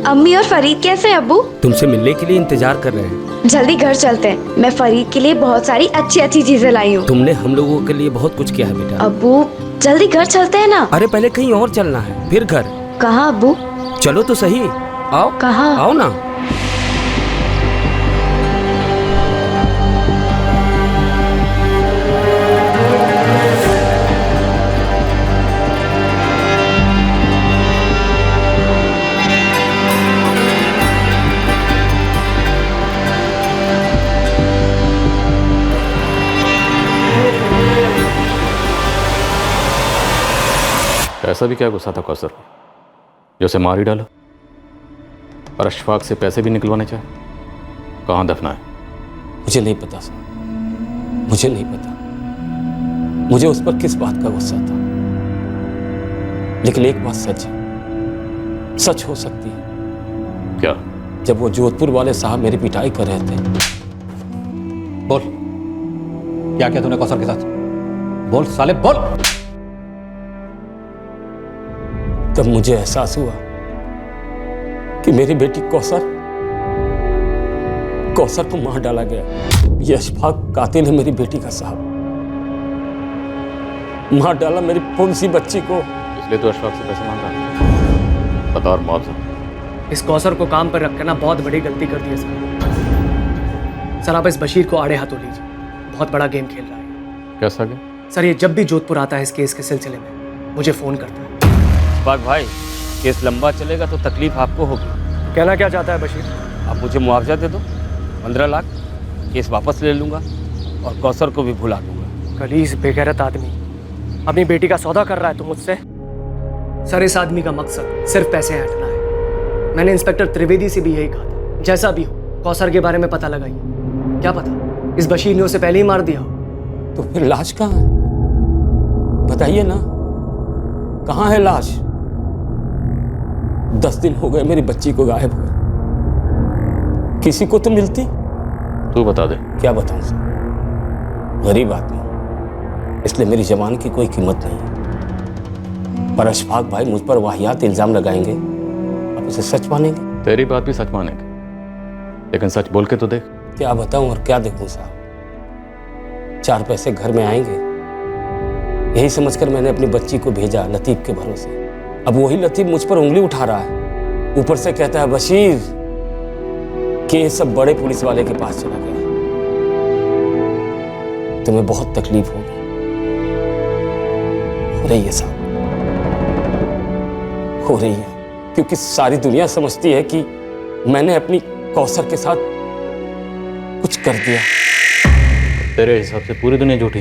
अम्मी और फरीद कैसे हैं अब्बू? तुमसे मिलने के लिए इंतजार कर रहे हैं। जल्दी घर चलते हैं, मैं फरीद के लिए बहुत सारी अच्छी अच्छी चीजें लाई हूँ। तुमने हम लोगों के लिए बहुत कुछ किया है बेटा। अब्बू जल्दी घर चलते हैं ना। अरे पहले कहीं और चलना है, फिर घर। कहाँ अब्बू? चलो तो सही, आओ। कहाँ? आओ ना। ऐसा भी क्या गुस्सा था कौसर को जो उसे मार ही डाला और अशफाक से पैसे भी निकलवाने चाहे? कहाँ दफना है? मुझे नहीं पता सर, मुझे नहीं पता। मुझे उस पर किस बात का गुस्सा था, लेकिन एक बात सच है, सच हो सकती है। क्या? जब वो जोधपुर वाले साहब मेरी पिटाई कर रहे थे। बोल, क्या किया तूने कौसर के साथ? बोल साले बोल। तब मुझे एहसास हुआ कि मेरी बेटी कौसर को मार डाला गया। ये अशफाक कातिल है मेरी बेटी का साहब। मार डाला मेरी पुनसी बच्ची को। इसलिए तो अशफाक से पैसे मांग रहा है। बता और मुआवजा। इस कौसर को काम पर रखकर ना बहुत बड़ी गलती कर दी है सर। सर आप इस बशीर को आड़े हाथों लीजिए, बहुत बड़ा गेम खेल रहा है। कैसा गेम? सर ये जब भी जोधपुर आता है इस केस के सिलसिले में मुझे फोन करता है। अशफाक भाई, केस लंबा चलेगा तो तकलीफ आपको होगी। कहना क्या चाहता है बशीर? आप मुझे मुआवजा दे दो, 15 लाख, केस वापस ले लूंगा और कौसर को भी भुला दूंगा। कलीस बेगैरत आदमी अपनी बेटी का सौदा कर रहा है तुम मुझसे? सर इस आदमी का मकसद सिर्फ पैसे हटना है। मैंने इंस्पेक्टर त्रिवेदी से भी यही कहा था, जैसा भी हो कौसर के बारे में पता लगाइए। क्या पता इस बशीर ने उसे पहले ही मार दिया हो। तो फिर लाश कहाँ है? बताइए ना, कहाँ है लाश? 10 दिन हो गए मेरी बच्ची को गायब हुए। किसी को तो मिलती। तू बता दे। क्या बताऊं सर, गरीब आदमी, इसलिए मेरी जबान की कोई कीमत नहीं है। पर अशफाक भाई मुझ पर वाहियात इल्जाम लगाएंगे, आप इसे सच मानेंगे? तेरी बात भी सच मानेंगे, लेकिन सच बोल के तो देख। क्या बताऊं और क्या देखूं साहब? 4 पैसे घर में आएंगे, यही समझकर मैंने अपनी बच्ची को भेजा लतीफ के भरोसे। अब वही लतीफ मुझ पर उंगली उठा रहा है, ऊपर से कहता है बशीर कि ये सब बड़े पुलिस वाले के पास चला गया। तुम्हें बहुत तकलीफ होगी, हो रही है साहब, हो रही है, क्योंकि सारी दुनिया समझती है कि मैंने अपनी कौसर के साथ कुछ कर दिया। तेरे हिसाब से पूरी दुनिया झूठी।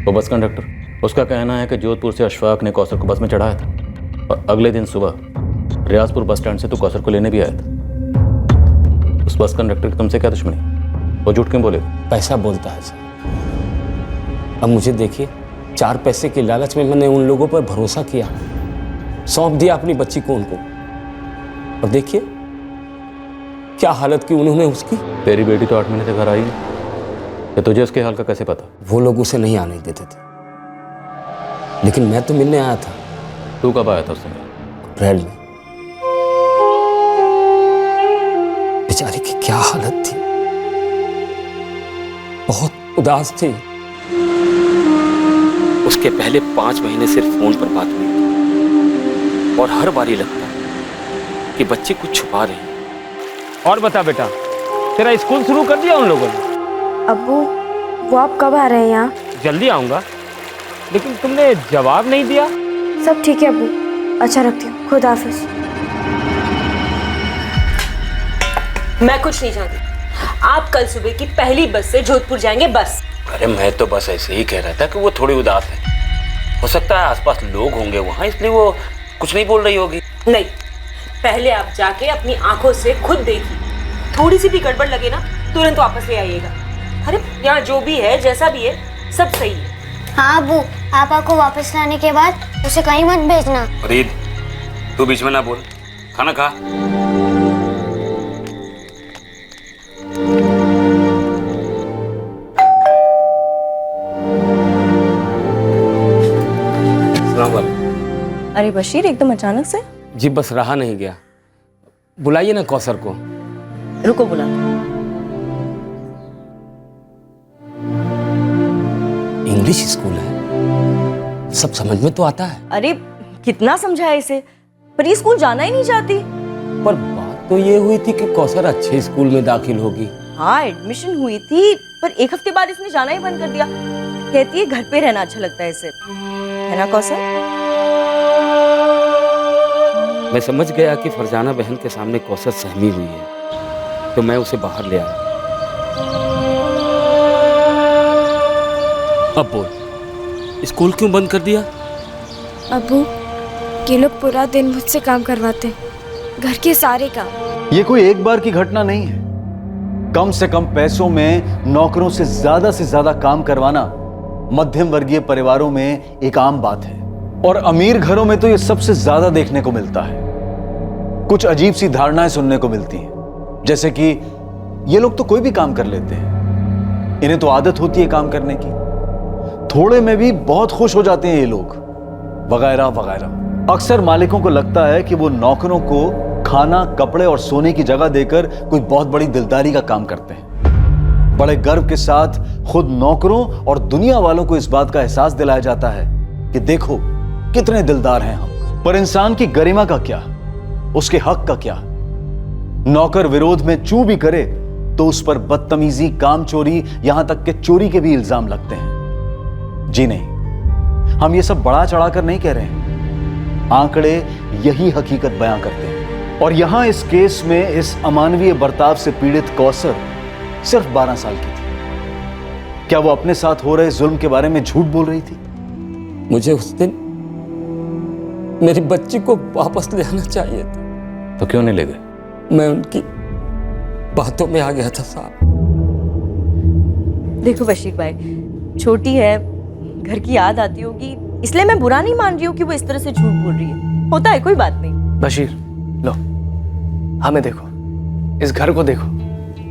वो बस कंडक्टर, उसका कहना है कि जोधपुर से अशफाक ने कौसर को बस में चढ़ाया था और अगले दिन सुबह रियाजपुर बस स्टैंड से तू कौसर को लेने भी आया था। उस बस कंडक्टर की तुमसे क्या दुश्मनी? वो झूठ क्यों बोले? पैसा बोलता है सर। अब मुझे देखिए, 4 पैसे के लालच में मैंने उन लोगों पर भरोसा किया, सौंप दिया अपनी बच्ची को उनको, और देखिए क्या हालत की उन्होंने उसकी। तेरी बेटी तो 8 महीने से घर आई है, तो तुझे उसके हाल का कैसे पता? वो लोग उसे नहीं आने देते थे, लेकिन मैं तो मिलने आया था। तू कब आया था उससे? अप्रैल में। बेचारी की क्या हालत थी, बहुत उदास थी। उसके पहले 5 महीने सिर्फ फोन पर बात हुई और हर बारी लगता है कि बच्चे कुछ छुपा रहे हैं। और बता बेटा, तेरा स्कूल शुरू कर दिया उन लोगों ने? अब्बू, वो आप कब आ रहे हैं यहाँ? जल्दी आऊंगा, लेकिन तुमने जवाब नहीं दिया। सब ठीक है अब्बू, अच्छा रखती हूँ, खुदा हाफिज। मैं कुछ नहीं जानती। आप कल सुबह की पहली बस से जोधपुर जाएंगे, बस। अरे मैं तो बस ऐसे ही कह रहा था कि वो थोड़ी उदास है, हो सकता है आसपास लोग होंगे वहाँ, इसलिए वो कुछ नहीं बोल रही होगी। नहीं, पहले आप जाके अपनी आंखों से खुद देखिए, थोड़ी सी भी गड़बड़ लगे ना तुरंत वापस ले आइएगा। अरे यहाँ जो भी है, जैसा भी है, सब सही है। हाँ अब्बू, पापा को वापस लाने के बाद उसे कहीं मत भेजना। फरीद, तू बीच में ना बोल, खाना खा। अरे बशीर, एकदम अचानक से? जी बस रहा नहीं गया, बुलाइए ना कौसर को। रुको बुला। इंग्लिश स्कूल है, सब समझ में तो आता है। अरे कितना समझाया इसे, पर ये स्कूल जाना ही नहीं चाहती। पर बात तो ये हुई थी कि कौसर अच्छे स्कूल में दाखिल होगी। हाँ एडमिशन हुई थी, पर 1 हफ्ते बाद इसने जाना ही बंद कर दिया। कहती है घर पे रहना अच्छा लगता है इसे, है ना कौसर? मैं समझ गया कि फरजाना बहन के सामने कौसर सहमी हुई है, तो मैं उसे बाहर ले आया। अब बोल, स्कूल क्यों बंद कर दिया? अब्बू, ये लोग पूरा दिन मुझसे काम करवाते हैं, घर के सारे काम। ये कोई एक बार की घटना नहीं है, कम से कम पैसों में नौकरों से ज्यादा काम करवाना मध्यम वर्गीय परिवारों में एक आम बात है, और अमीर घरों में तो यह सबसे ज्यादा देखने को मिलता है। कुछ अजीब सी धारणाएं सुनने को मिलती हैं, जैसे कि ये लोग तो कोई भी काम कर लेते हैं, इन्हें तो आदत होती है काम करने की, थोड़े में भी बहुत खुश हो जाते हैं ये लोग, वगैरह वगैरह। अक्सर मालिकों को लगता है कि वो नौकरों को खाना, कपड़े और सोने की जगह देकर कोई बहुत बड़ी दिलदारी का काम करते हैं। बड़े गर्व के साथ खुद नौकरों और दुनिया वालों को इस बात का एहसास दिलाया जाता है कि देखो कितने दिलदार हैं हम। पर इंसान की गरिमा का क्या, उसके हक का क्या? नौकर विरोध में चूं भी करे तो उस पर बदतमीजी, काम चोरी, यहां तक कि चोरी के भी इल्जाम लगते हैं। जी नहीं, हम ये सब बढ़ा चढ़ाकर नहीं कह रहे हैं, आंकड़े यही हकीकत बयां करते हैं। और यहां इस केस में इस अमानवीय बर्ताव से पीड़ित कौसर सिर्फ 12 साल की थी। क्या वो अपने साथ हो रहे जुल्म के बारे में झूठ बोल रही थी? मुझे उस दिन मेरी बच्ची को वापस ले आना चाहिए था। तो क्यों नहीं ले गए? मैं उनकी बातों में आ गया था साहब। देखो बशीर भाई, छोटी है, घर की याद आती होगी, इसलिए मैं बुरा नहीं मान रही हूँ कि वो इस तरह से झूठ बोल रही है। होता है, कोई बात नहीं। बशीर, लो हमें देखो, इस घर को देखो,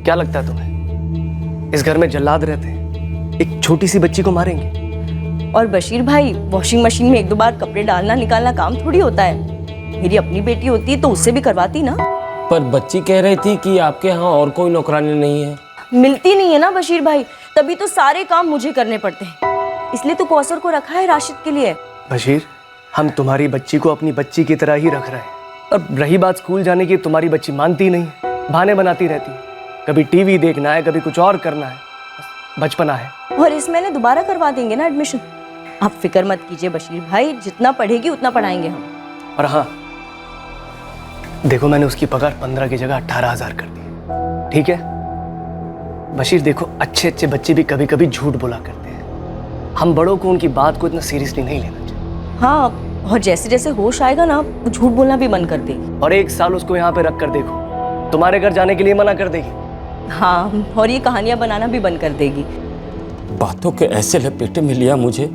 क्या लगता है तुम्हें इस घर में जल्लाद रहते हैं, एक छोटी सी बच्ची को मारेंगे? और बशीर भाई, वॉशिंग मशीन में 1-2 बार कपड़े डालना निकालना काम थोड़ी होता है। मेरी अपनी बेटी होती तो उससे भी करवाती ना। पर बच्ची कह रही थी कि आपके यहाँ और कोई नौकरानी नहीं है। मिलती नहीं है ना बशीर भाई, तभी तो सारे काम मुझे करने पड़ते हैं। इसलिए तो कौसर को रखा है राशिद के लिए। बशीर, हम तुम्हारी बच्ची को अपनी बच्ची की तरह ही रख रहे हैं। अब रही बात स्कूल जाने की, तुम्हारी बच्ची मानती नहीं, बहाने बनाती रहती है। कभी टीवी देखना है, कभी कुछ और करना है, बचपना है। और इस महीने दोबारा करवा देंगे ना एडमिशन। आप फिक्र मत कीजिए बशीर भाई, जितना पढ़ेगी उतना पढ़ाएंगे हम। और हाँ देखो, मैंने उसकी पगार 15 की जगह 18,000 कर दी, ठीक है? बशीर देखो, अच्छे अच्छे बच्चे भी कभी कभी झूठ बोला करते हैं। हम बड़ों को उनकी बात को इतना सीरियसली नहीं लेना चाहिए। हाँ, और जैसे जैसे होश आएगा ना, वो झूठ बोलना भी बंद कर देगी। और 1 साल उसको यहाँ पे रख कर देखो, तुम्हारे घर जाने के लिए मना कर देगी। हाँ, और ये कहानियां बनाना भी बंद कर देगी। बातों के ऐसे लपेटे में लिया मुझे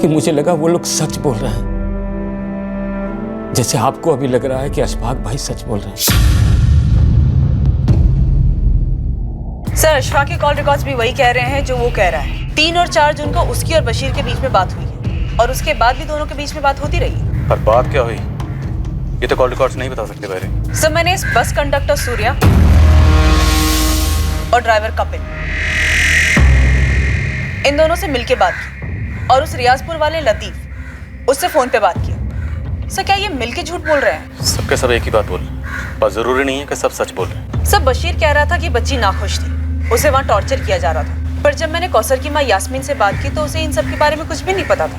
कि मुझे लगा वो लोग सच बोल रहे हैं, जैसे आपको अभी लग रहा है कि अशफाक भाई सच बोल रहे हैं। सर, अशफाक के कॉल रिकॉर्ड्स भी वही कह रहे हैं जो वो कह रहा है। 3 और 4 जून को उसकी और बशीर के बीच में बात हुई है, और उसके बाद भी दोनों के बीच में बात होती रही है। पर बात क्या हुई ये तो कॉल रिकॉर्ड्स नहीं बता सकते बहरे। सर, मैंने इस बस कंडक्टर सूर्या और ड्राइवर कपिल, इन दोनों से मिलके बात की, और उस रियाजपुर वाले लतीफ, उससे फोन पे बात की। सर, क्या ये मिलके झूठ बोल रहे हैं? सबके सब एक ही बात बोल रहे हैं, पर जरूरी नहीं है कि सब सच बोल रहे हैं। सर, बशीर कह रहा था कि बच्ची नाखुश थी, उसे वहाँ टॉर्चर किया जा रहा था। पर जब मैंने कौसर की माँ यास्मीन से बात की तो उसे इन सब के बारे में कुछ भी नहीं पता था।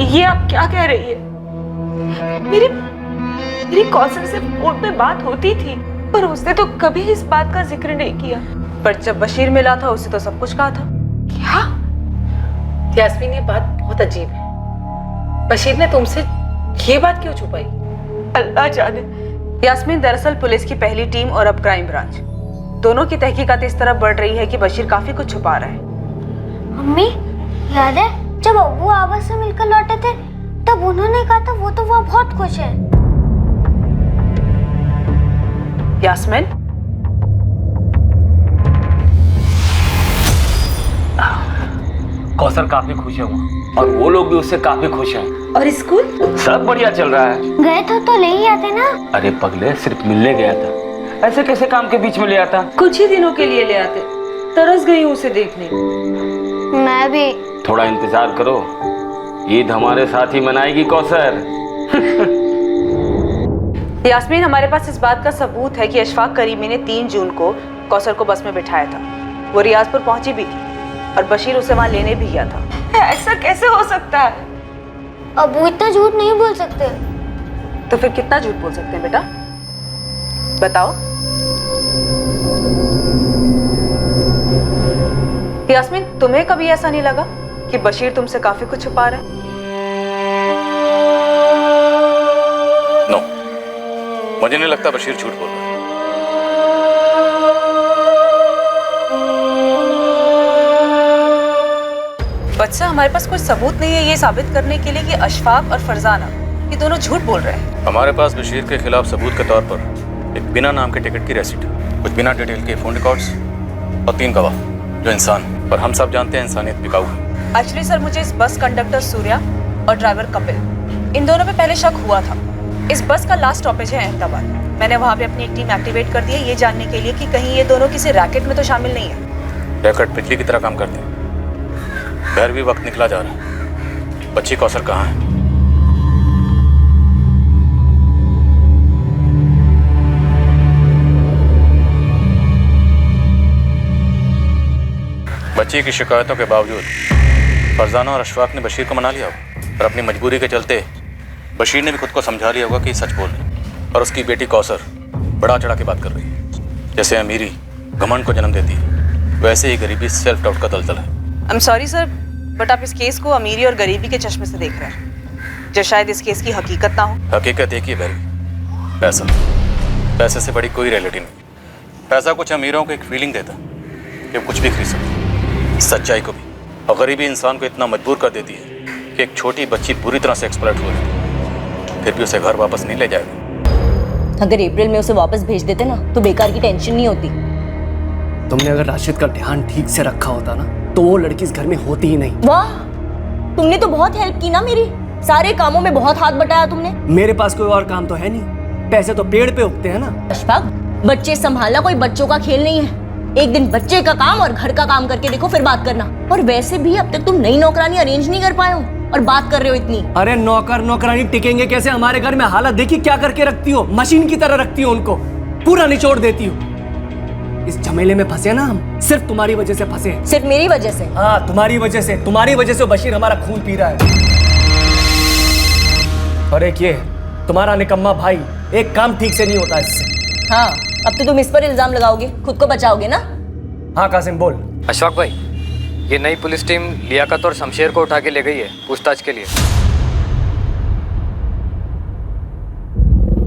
ये आप क्या कह रही है? मेरी कौसर से फोन पे बात होती थी, पर उसने तो कभी इस बात का जिक्र नहीं किया। पर जब बशीर मिला था उसे तो सब कुछ कहा था। क्या? यास्मीन, ये बात बहुत अजीब है। बशीर ने तुमसे ये बात क्यों छुपाई? अल्लाह जाने। यास्मीन दरअसल पुलिस की पहली टीम और अब क्राइम ब्रांच, दोनों की तहकीकात इस तरह बढ़ रही है कि बशीर काफी कुछ छुपा रहा है। मम्मी, याद है जब अब्बू आबा से मिलकर लौटे थे तब उन्होंने कहा था वो तो वहाँ बहुत खुश है। यास्मीन, कौसर काफी खुश है वहाँ, और वो लोग भी उससे काफी खुश हैं। और स्कूल सब बढ़िया चल रहा है। गए तो ले ही आते ना। अरे पगले, सिर्फ मिलने गया था, ऐसे कैसे काम के बीच में ले आता? कुछ ही दिनों के लिए ले आते। तरस गई हूँ उसे देखने। मैं भी। थोड़ा इंतजार करो, ईद हमारे साथ ही मनाएगी कौसर। यास्मीन, हमारे पास इस बात का सबूत है कि अशफाक करीमी ने 3 जून को कौसर को बस में बिठाया था। वो रियाजपुर पहुंची भी थी और बशीर उसे वहां लेने भी गया था। ऐसा कैसे हो सकता है? अब्बू इतना झूठ नहीं बोल सकते। तो फिर कितना झूठ बोल सकते हैं बेटा, बताओ। यास्मीन, तुम्हें कभी ऐसा नहीं लगा कि बशीर तुमसे काफी कुछ छुपा रहा है? नो, मुझे नहीं लगता बशीर झूठ बोल रहा है। बच्चा हमारे पास कोई सबूत नहीं है ये साबित करने के लिए कि अशफाक और फरजाना ये दोनों झूठ बोल रहे हैं। हमारे पास बशीर के खिलाफ सबूत के तौर पर एक बिना नाम के टिकट की रेसिट, कुछ बिना डिटेल के फोन रिकॉर्ड्स और 3 गवाह जो इंसान, पर हम सब जानते हैं इंसानियत बिकाऊ है। एक्चुअली सर मुझे इस बस कंडक्टर सूर्या और ड्राइवर कपिल, इन दोनों पे पहले शक हुआ था। इस बस का लास्ट स्टॉपेज है अहमदाबाद। मैंने वहाँ पे अपनी एक टीम एक्टिवेट कर दी है ये जानने के लिए कि कहीं ये दोनों किसी रैकेट में तो शामिल नहीं है। रैकेट बिजली की तरह काम करते हैं। घर भी वक्त निकला जा रहा है। बच्ची कौसर कहाँ है? बच्ची की शिकायतों के बावजूद फरजाना और अशफाक ने बशीर को मना लिया होगा, और अपनी मजबूरी के चलते बशीर ने भी खुद को समझा लिया होगा कि सच बोल रही है, और उसकी बेटी कौसर बड़ा चढ़ा के बात कर रही है। जैसे अमीरी घमंड को जन्म देती है, वैसे ही गरीबी सेल्फ डाउट का दलदल है। I am sorry sir, but आप इस केस को अमीरी और गरीबी के चश्मे से देख रहे हैं, जो शायद इस केस की हकीकत ना हो। हकीकत एक ही है, पैसा। पैसे से बड़ी कोई रियलिटी नहीं। पैसा कुछ अमीरों को एक फीलिंग देता कि वो कुछ भी खरीद सकते, सच्चाई को भी। और गरीबी इंसान को इतना मजबूर कर देती है कि एक छोटी बच्ची बुरी तरह से एक्सप्लॉइट हो जाती है, फिर भी उसे घर वापस नहीं ले जाएगा। अगर अप्रैल में उसे वापस भेज देते ना तो बेकार की टेंशन नहीं होती। तुमने अगर राशिद का ध्यान ठीक से रखा होता ना तो वो लड़की इस घर में होती ही नहीं। वाह, तुमने तो बहुत हेल्प की ना मेरी, सारे कामों में बहुत हाथ बटाया तुमने। मेरे पास कोई और काम तो है नहीं, पैसे तो पेड़ पे उगते हैं ना। अशफाक, बच्चे संभालना कोई बच्चों का खेल नहीं है। एक दिन बच्चे का काम और घर का काम करके देखो, फिर बात करना। और वैसे भी अब तक तुम नई नौकरानी अरेंज नहीं कर पाए हो और बात कर रहे हो इतनी। अरे नौकर नौकरानी टिकेंगे कैसे? हमारे घर में हालत देखी क्या करके रखती हो, मशीन की तरह रखती हो उनको, पूरा निचोड़ देती हो। इस झमेले में फंसे ना हम, सिर्फ तुम्हारी वजह से फंसे। सिर्फ मेरी वजह से? हाँ, तुम्हारी वजह से। तुम्हारी वजह से बशीर हमारा खून पी रहा है। और एक ये तुम्हारा निकम्मा भाई, एक काम ठीक से नहीं होता इससे। हाँ, अब तो तुम इस पर इल्जाम लगाओगे, खुद को बचाओगे ना? हाँ कासिम बोल। अशफाक भाई, ये नई पुलिस टीम लियाकत और शमशेर को उठा के ले गई है पूछताछ के लिए।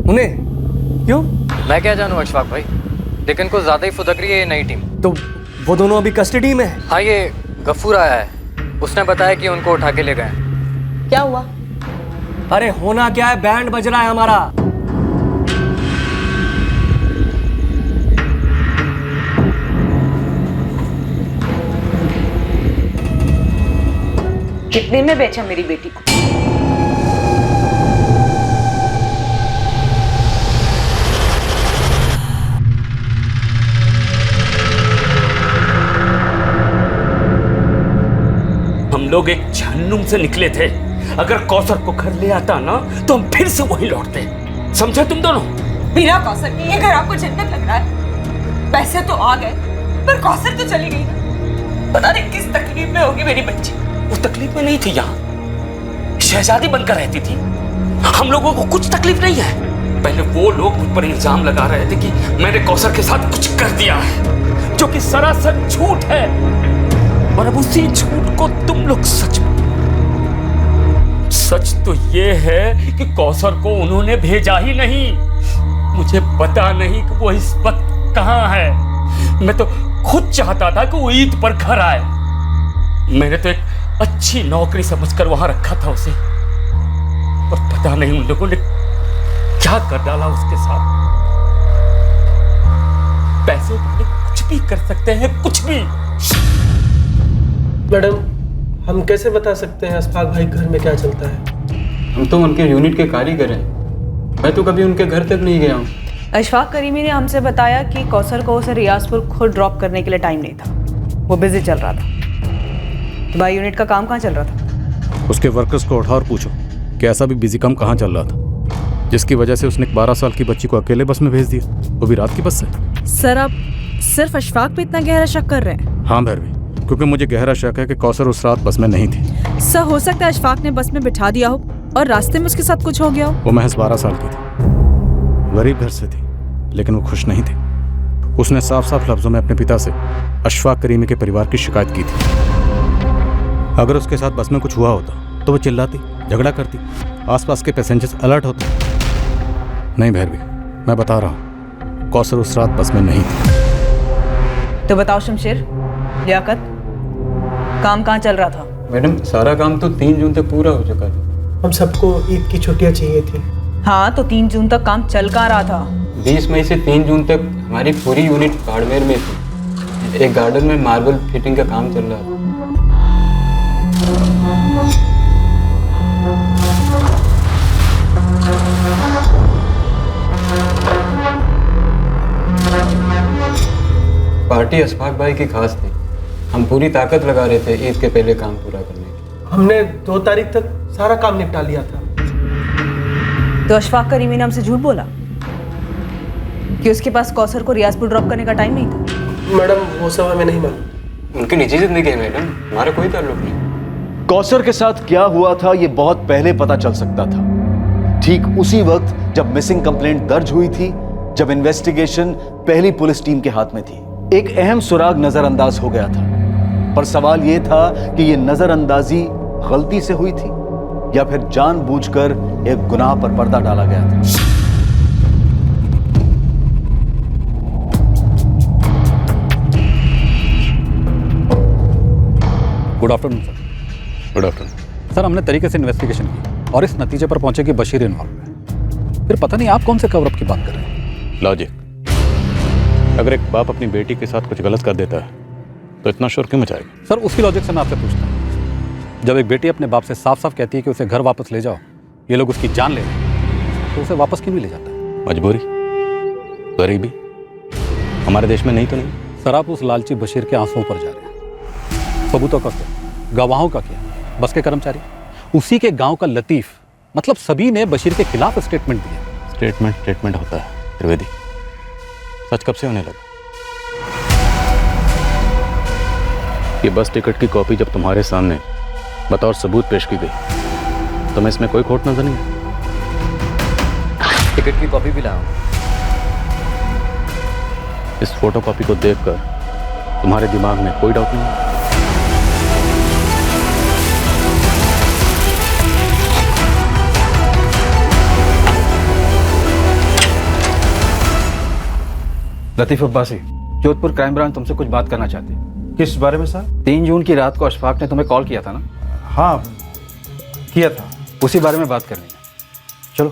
उन्हें क्यों? मैं क्या जानूं अशफाक भाई, लेकिन कुछ ज्यादा ही फुदक रही है ये नई टीम। तो वो दोनों अभी कस्टडी में है? हाँ, ये गफूर आया है, उसने बताया कि उनको उठा के ले गए। क्या हुआ? अरे होना क्या है, बैंड बज रहा है हमारा। कितने में बेचा मेरी बेटी को? हम लोग एक जहन्नुम से निकले थे। अगर कौसर को घर ले आता ना तो हम फिर से वहीं लौटते। समझे तुम दोनों? बिना कौसर के ये घर आपको जन्नत लग रहा है। पैसे तो आ गए पर कौसर तो चली गई ना। पता नहीं किस तकलीफ में होगी मेरी बच्ची। वो तकलीफ में नहीं थी, यहाँ शहजादी बनकर रहती थी। हम लोगों को कुछ तकलीफ नहीं है। पहले वो लोग मुझ पर इल्जाम लगा रहे थे कि मैंने कौसर के साथ कुछ कर दिया है, जो कि सरासर झूठ है। और अब उसी झूठ को तुम लोग सच तो ये है कि कौसर को उन्होंने भेजा ही नहीं। मुझे पता नहीं कि वो इस वक्त कहाँ है। मैं तो खुद चाहता था कि वो ईद पर घर आए। मैंने तो एक अच्छी नौकरी समझकर वहां रखा था उसे, और पता नहीं उन लोगों ने क्या कर डाला उसके साथ। पैसे कुछ भी कर सकते हैं, कुछ भी। मैडम, हम कैसे बता सकते हैं अशफाक भाई घर में क्या चलता है? हम तो उनके यूनिट के कारीगर हैं। मैं तो कभी उनके घर तक नहीं गया हूँ। अशफाक करीमी ने हमसे बताया कि कौसर को उसे रियाजपुर खुद ड्रॉप करने के लिए टाइम नहीं था, वो बिजी चल रहा था। तुम्हारी यूनिट का काम कहाँ चल रहा था? उसके वर्कर्स को उठा और पूछो कि ऐसा भी बिजी काम कहाँ चल रहा था, जिसकी वजह से उसने 12 साल की बच्ची को अकेले बस में भेज दिया, वो भी रात की बस से। सर, आप सिर्फ अशफाक पे इतना गहरा शक कर रहे हैं? हाँ भैरवी, क्योंकि मुझे गहरा शक है कि कौसर उस रात बस में नहीं थी। सर, हो सकता है अशफाक ने बस में बिठा दिया हो और रास्ते में उसके साथ कुछ हो गया हो। वो महज 12 साल की थी, गरीब घर से थी, लेकिन वो खुश नहीं थी। उसने साफ साफ लफ्जों में अपने पिता से अशफाक करीमी के परिवार की शिकायत की थी। अगर उसके साथ बस में कुछ हुआ होता तो वो चिल्लाती, झगड़ा करती, आसपास के पैसेंजर्स अलर्ट होते। नहीं भैरवी, मैं बता रहा हूँ, कौसर उस रात बस में नहीं थी। तो बताओ शमशेर, लियाकत, काम कहाँ चल रहा था? मैडम सारा काम तो 3 जून तक पूरा हो चुका था। हम सबको ईद की छुट्टियां चाहिए थी। हाँ, तो 3 जून तक काम चल कहाँ रहा था? 20 मई से 3 जून तक हमारी पूरी यूनिट बाड़मेर में थी। एक गार्डन में मार्बल फिटिंग का काम चल रहा था। पार्टी अशफाक भाई की खास थी। हम पूरी ताकत लगा रहे थे ईद के पहले काम पूरा करने की। हमने 2 तारीख तक सारा काम निपटा लिया था। तो अशफाक करीमी ने हमसे झूठ बोला कि उसके पास कौसर को रियाजपुर ड्रॉप करने का टाइम नहीं था। मैडम वो सब हमें नहीं मालूम। उनकी निजी जिंदगी है मैडम, हमारा कोई ताल्लुक नहीं। कौसर के साथ क्या हुआ था ये बहुत पहले पता चल सकता था, ठीक उसी वक्त जब मिसिंग कंप्लेंट दर्ज हुई थी, जब इन्वेस्टिगेशन पहली पुलिस टीम के हाथ में थी। एक अहम सुराग नजरअंदाज हो गया था, पर सवाल यह था कि यह नजरअंदाजी गलती से हुई थी या फिर जानबूझकर एक गुनाह पर पर्दा डाला गया था। Good afternoon sir. Good afternoon sir, हमने तरीके से इन्वेस्टिगेशन की और इस नतीजे पर पहुंचे कि बशीर इन्वॉल्व है। फिर पता नहीं आप कौन से कवरअप की बात कर रहे हैं। लॉजिक। अगर एक बाप अपनी बेटी के साथ कुछ गलत कर देता है तो इतना शोर क्यों मचाएगा? सर, उसी लॉजिक से मैं आपसे पूछता हूँ, जब एक बेटी अपने बाप से साफ साफ कहती है कि उसे घर वापस ले जाओ, ये लोग उसकी जान ले रहे हैं, तो उसे वापस क्यों नहीं ले जाता? मजबूरी, गरीबी, हमारे देश में नहीं तो नहीं। सर, आप उस लालची बशीर के आंसुओं पर जा रहे हैं। सबूतों का क्या, गवाहों का क्या, बस के कर्मचारी, उसी के गांव का लतीफ, मतलब सभी ने बशीर के खिलाफ स्टेटमेंट दिया। स्टेटमेंट होता है त्रिवेदी। सच कब से होने लगा? ये बस टिकट की कॉपी जब तुम्हारे सामने बतौर सबूत पेश की गई तो मैं इसमें कोई खोट नजर नहीं है। टिकट की कॉपी भी लाओ। इस फोटो कॉपी को देखकर तुम्हारे दिमाग में कोई डाउट नहीं है? लतीफ अब्बासी, जोधपुर क्राइम ब्रांच तुमसे कुछ बात करना चाहती है। किस बारे में सर? 3 जून की रात को अशफाक ने तुम्हें कॉल किया था ना? हाँ किया था। उसी बारे में बात करनी है। चलो।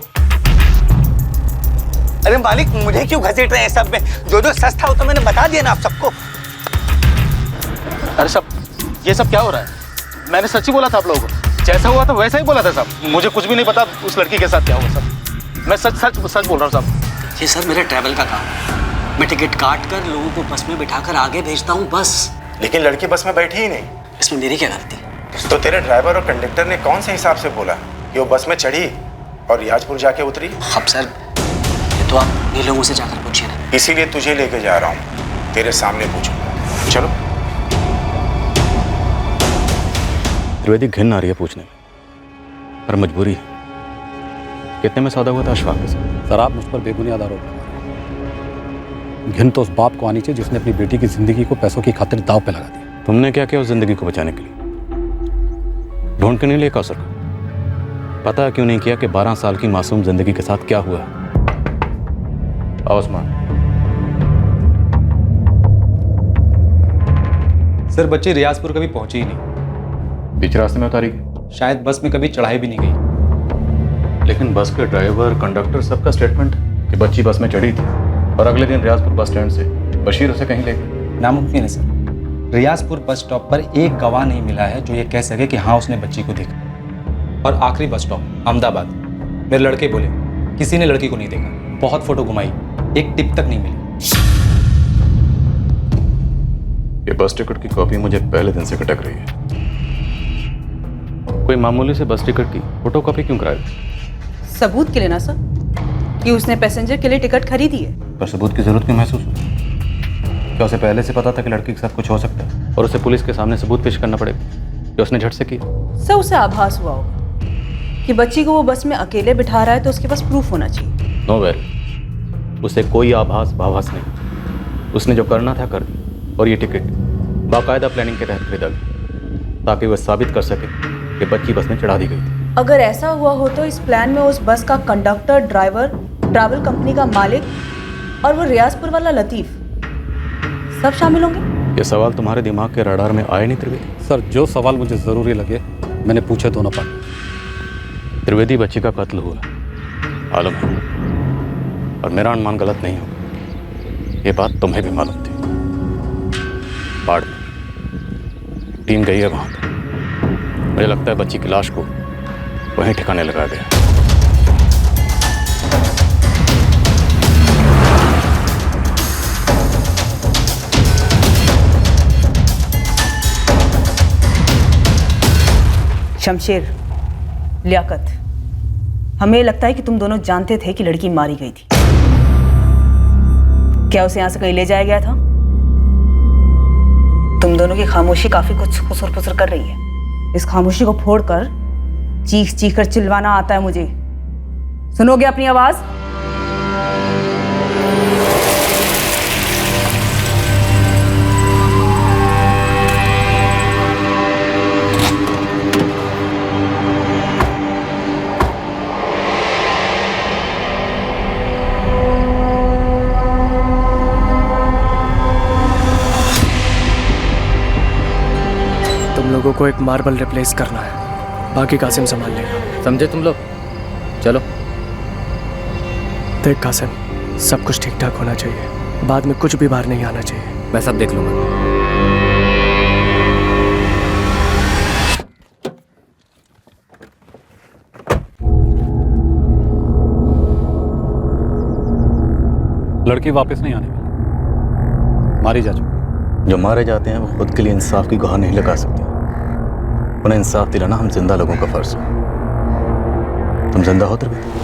अरे मालिक, मुझे क्यों घसीट रहे हैं सब में? जो सच था वो तो मैंने बता दिया ना आप सबको। अरे सब ये सब क्या हो रहा है? मैंने सच ही बोला था आप लोगों को, जैसा हुआ था वैसा ही बोला था सब। मुझे कुछ भी नहीं पता उस लड़की के साथ क्या हुआ सब। मैं सच बोल रहा हूँ सब। ये सर मेरे ट्रैवल का काम है। मैं टिकट काट कर लोगों को बस में बिठाकर आगे भेजता हूँ, बस। लेकिन लड़की बस में बैठी ही नहीं। इसमें मेरी क्या गलती? तो तेरे ड्राइवर और कंडक्टर ने कौन से हिसाब से बोला कि वो बस में चढ़ी और रियाजपुर जाके उतरी? अब सर ये तो आप ये लोगों से जाकर पूछिए ना। इसीलिए तुझे लेके जा रहा हूँ, तेरे सामने पूछूंगा। चलो। त्रिवेदी, घिन आ रही है पूछने में, पर मजबूरी है। कितने में सौदा हुआ था अशफाक के साथ? सर, आप मुझ पर बेबुनियाद आरोप लगा रहे हैं। घिन तो उस बाप को आनी चाहिए जिसने अपनी बेटी की जिंदगी को पैसों की खातिर दाव पे लगा दिया। तुमने क्या किया उस जिंदगी को बचाने के लिए? ढूंढ के नहीं लिया कौसर को? पता क्यों नहीं किया कि 12 साल की मासूम जिंदगी के साथ क्या हुआ? उस्मान। सर, बच्ची रियाजपुर कभी पहुंची ही नहीं। बीच रास्ते में उतारी? शायद बस में कभी चढ़ाई भी नहीं गई। लेकिन बस के ड्राइवर, कंडक्टर सबका स्टेटमेंट कि बच्ची बस में चढ़ी थी और अगले दिन रियाजपुर बस स्टैंड से बशीर उसे कहीं ले गए। नामुमकिन है सर। रियाजपुर बस स्टॉप पर एक गवाह नहीं मिला है जो ये कह सके कि हाँ उसने बच्ची को देखा। और आखिरी बस स्टॉप अहमदाबाद, मेरे लड़के बोले किसी ने लड़की को नहीं देखा। बहुत फोटो घुमाई, एक टिप तक नहीं मिली। ये बस टिकट की कॉपी मुझे पहले दिन से खटक रही है। कोई मामूली से बस टिकट की फोटो कॉपी क्यों कराई? सबूत के लिए ना सर, कि उसने पैसेंजर के लिए टिकट खरीदी है। पर सबूत की जरूरत क्यों महसूस हुई? क्या उसे पहले से पता था कि लड़की के साथ कुछ हो सकता है और उसे पुलिस के सामने सबूत पेश करना पड़ेगा कि उसने झट से किया? सर, उसे आभास हुआ होगा कि बच्ची को वो बस में अकेले बिठा रहा है, तो उसके पास प्रूफ होना चाहिए। नो वेरी, उसे कोई आभास नहीं। उसने जो करना था कर दिया और ये टिकट बाकायदा प्लानिंग के तहत खरीदा गया ताकि वह साबित कर सके कि बच्ची बस में चढ़ा दी गई थी। अगर ऐसा हुआ हो तो इस प्लान में उस बस का कंडक्टर, ड्राइवर, ट्रैवल कंपनी का मालिक और वो रियाजपुर वाला लतीफ सब शामिल होंगे। ये सवाल तुम्हारे दिमाग के रडार में आए नहीं त्रिवेदी? सर, जो सवाल मुझे ज़रूरी लगे मैंने पूछे दोनों पार्टी। त्रिवेदी बच्ची का कत्ल हुआ, मालूम है, और मेरा अनुमान गलत नहीं होगा। ये बात तुम्हें भी मालूम थी। बाढ़ में टीम गई है वहां पर। मुझे लगता है बच्ची की लाश को वहीं ठिकाने लगा गया। शमशेर, लियाकत, हमें लगता है कि तुम दोनों जानते थे कि लड़की मारी गई थी। क्या उसे यहां से कहीं ले जाया गया था? तुम दोनों की खामोशी काफी कुछ खुसर फुसर कर रही है। इस खामोशी को फोड़कर चीख चीख कर चिल्लाना आता है मुझे। सुनोगे अपनी आवाज? लोगों को एक मार्बल रिप्लेस करना है, बाकी कासिम संभाल लेगा। समझे तुम लोग? चलो। देख कासिम, सब कुछ ठीक ठाक होना चाहिए, बाद में कुछ भी बाहर नहीं आना चाहिए। मैं सब देख लूंगा। लड़की वापस नहीं आने वाली, मारी जा चुकी। जो मारे जाते हैं वो खुद के लिए इंसाफ की गुहार नहीं लगा सकते। उन्हें इंसाफ दिलाना हम जिंदा लोगों का फर्ज है। तुम जिंदा हो त्रिवेदी?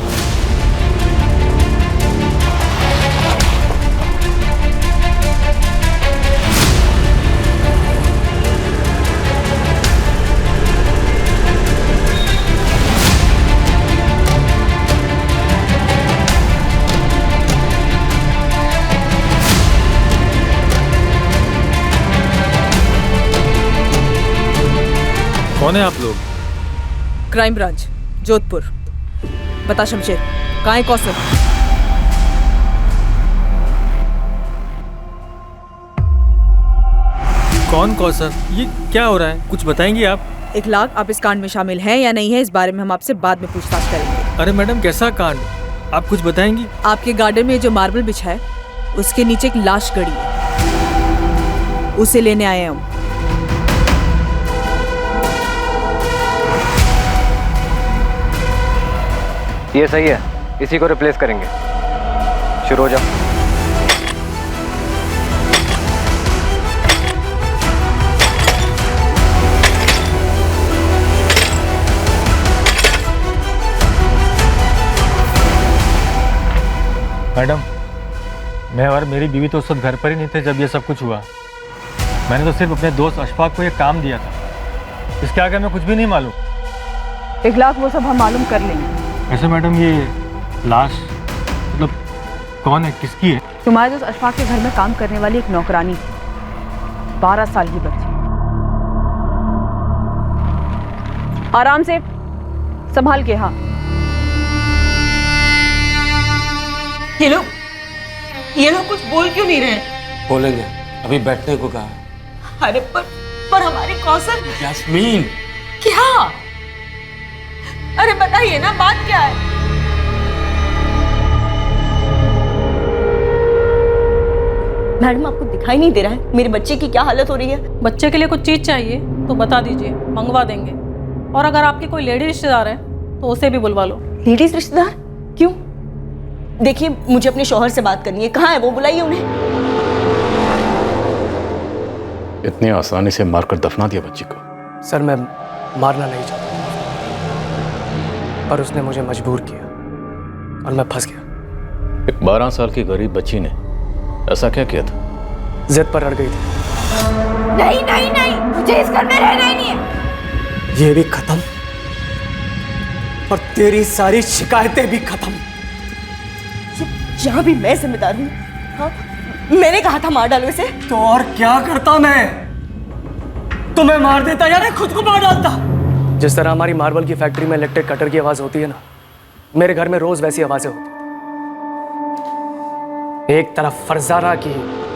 कौन है आप लोग? Crime branch, Jodhpur. बता शमशेर, कहाँ है कौसर? कौन कौसर? ये क्या हो रहा है, कुछ बताएंगी आप? इखलाक, आप इस कांड में शामिल हैं या नहीं है, इस बारे में हम आपसे बाद में पूछताछ करेंगे। अरे मैडम, कैसा कांड? आप कुछ बताएंगी? आपके गार्डन में जो मार्बल बिछा है उसके नीचे एक लाश गड़ी है, उसे लेने आए हम। ये सही है, इसी को रिप्लेस करेंगे। शुरू हो जाओ। मैडम, मैं और मेरी बीवी तो उस वक्त घर पर ही नहीं थे जब ये सब कुछ हुआ। मैंने तो सिर्फ अपने दोस्त अशफाक को ये काम दिया था, इसके आगे मैं कुछ भी नहीं मालूम। इखलाक, वो सब हम मालूम कर लेंगे। ऐसे मैडम, ये लाश मतलब कौन है, किसकी है? तुम्हारे दोस्त अशफाक के घर में काम करने वाली एक नौकरानी थी, 12 साल की बच्ची। आराम से, संभाल के। हाँ, ये लोग कुछ बोल क्यों नहीं रहे? बोलेंगे, अभी बैठने को कहा। अरे पर हमारे कौसर। यास्मीन, क्या? अरे बताइए ना, बात क्या है? मैडम, आपको दिखाई नहीं दे रहा है मेरे बच्चे की क्या हालत हो रही है? बच्चे के लिए कुछ चीज चाहिए तो बता दीजिए, मंगवा देंगे। और अगर आपके कोई लेडी रिश्तेदार है तो उसे भी बुलवा लो। लेडीज रिश्तेदार? क्यों? देखिए, मुझे अपने शौहर से बात करनी है। कहाँ है वो? बुलाइए उन्हें। इतनी आसानी से मारकर दफना दिया बच्ची को? सर, मैं मारना नहीं चाहता, पर उसने मुझे मजबूर किया और मैं फंस गया। एक 12 साल की गरीब बच्ची ने ऐसा क्या किया था? जिद पर अड़ गई थी। नहीं नहीं नहीं, मुझे इस घर में रहना ही नहीं है। ये भी खत्म और तेरी सारी शिकायतें भी खत्म। यहाँ भी मैं जिम्मेदार हूँ? हाँ, मैंने कहा था मार डालो इसे। तो और क्या करता मैं? तुम्हें मार देता या नहीं खुद को मार डालता? जिस तरह हमारी मार्बल की फैक्ट्री में इलेक्ट्रिक कटर की आवाज होती है ना, मेरे घर में रोज वैसी आवाजें होती। एक तरफ फरजाना की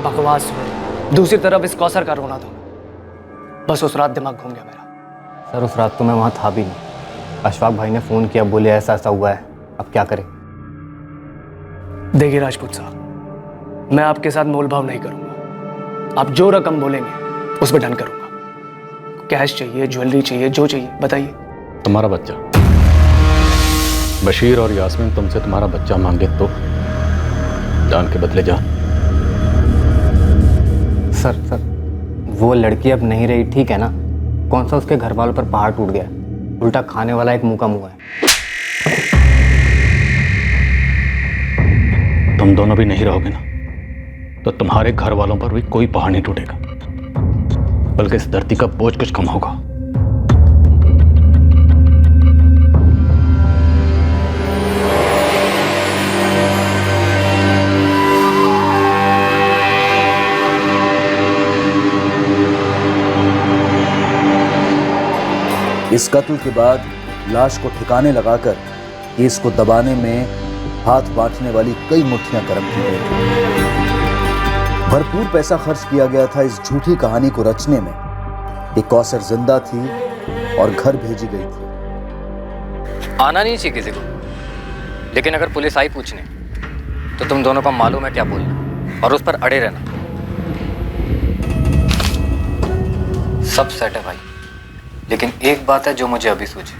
बकवास हो, दूसरी तरफ इस कौसर का रोना धोना। बस उस रात दिमाग घूम गया मेरा। सर उस रात तो मैं वहाँ था भी नहीं। अशफाक भाई ने फ़ोन किया, बोले ऐसा ऐसा हुआ है, अब क्या करें? देखिए राजपूत साहब, मैं आपके साथ मोलभाव नहीं करूंगा। आप जो रकम बोलेंगे उस पर डन करूंगा। कैश चाहिए, ज्वेलरी चाहिए, जो चाहिए बताइए। तुम्हारा बच्चा बशीर और यास्मीन तुमसे तुम्हारा बच्चा मांगे तो जान के बदले जान। सर वो लड़की अब नहीं रही, ठीक है ना? कौन सा उसके घर वालों पर पहाड़ टूट गया, उल्टा खाने वाला एक मुंह का मुंह है। तुम दोनों भी नहीं रहोगे ना तो तुम्हारे घर वालों पर भी कोई पहाड़ नहीं टूटेगा, बल्कि इस धरती का बोझ कुछ कम होगा। इस कत्ल के बाद लाश को ठिकाने लगाकर केस को दबाने में हाथ बांटने वाली कई मुट्ठियां गर्म की गई थी। भरपूर पैसा खर्च किया गया था इस झूठी कहानी को रचने में कि कौसर जिंदा थी और घर भेजी गई थी। आना नहीं चाहिए किसी को, लेकिन अगर पुलिस आई पूछने तो तुम दोनों को मालूम है क्या बोलना और उस पर अड़े रहना। सब सेट है भाई, लेकिन एक बात है जो मुझे अभी सूझी।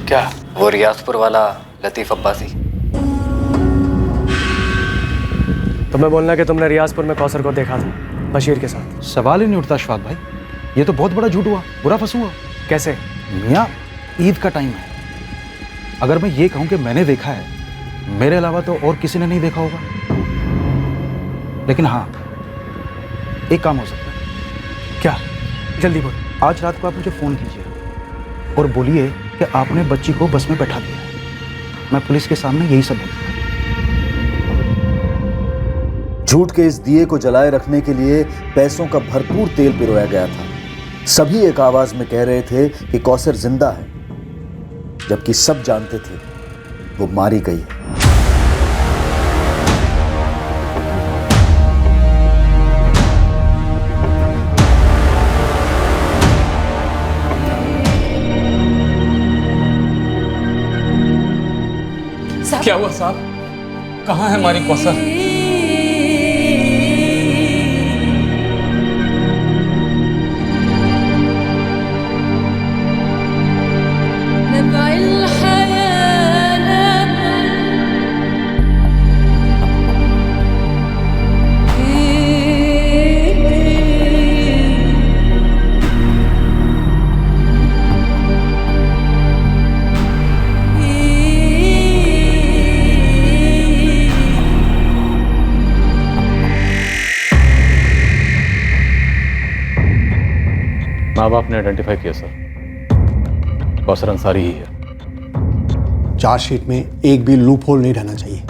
क्या? वो रियाजपुर वाला लतीफ अब्बासी। तुम्हें बोलना कि तुमने रियाजपुर में कौसर को देखा था बशीर के साथ। सवाल ही नहीं उठता अशफाक भाई, ये तो बहुत बड़ा झूठ हुआ, बुरा फंस हुआ। कैसे? मियाँ ईद का टाइम है, अगर मैं ये कहूँ कि मैंने देखा है, मेरे अलावा तो और किसी ने नहीं देखा होगा। लेकिन हाँ, एक काम हो सकता है। क्या? जल्दी बोल। आज रात को आप मुझे फ़ोन कीजिए और बोलिए कि आपने बच्ची को बस में बैठा दिया है। मैं पुलिस के सामने यही सब बोलूँगा। झूठ के इस दिए को जलाए रखने के लिए पैसों का भरपूर तेल पिरोया गया था। सभी एक आवाज में कह रहे थे कि कौसर जिंदा है, जबकि सब जानते थे वो मारी गई है। क्या हुआ साहब? कहाँ है हमारी कौसर? माँ बाप ने आइडेंटिफाई किया सर, कौसर अंसारी ही है। चार्जशीट में एक भी लूप होल नहीं रहना चाहिए,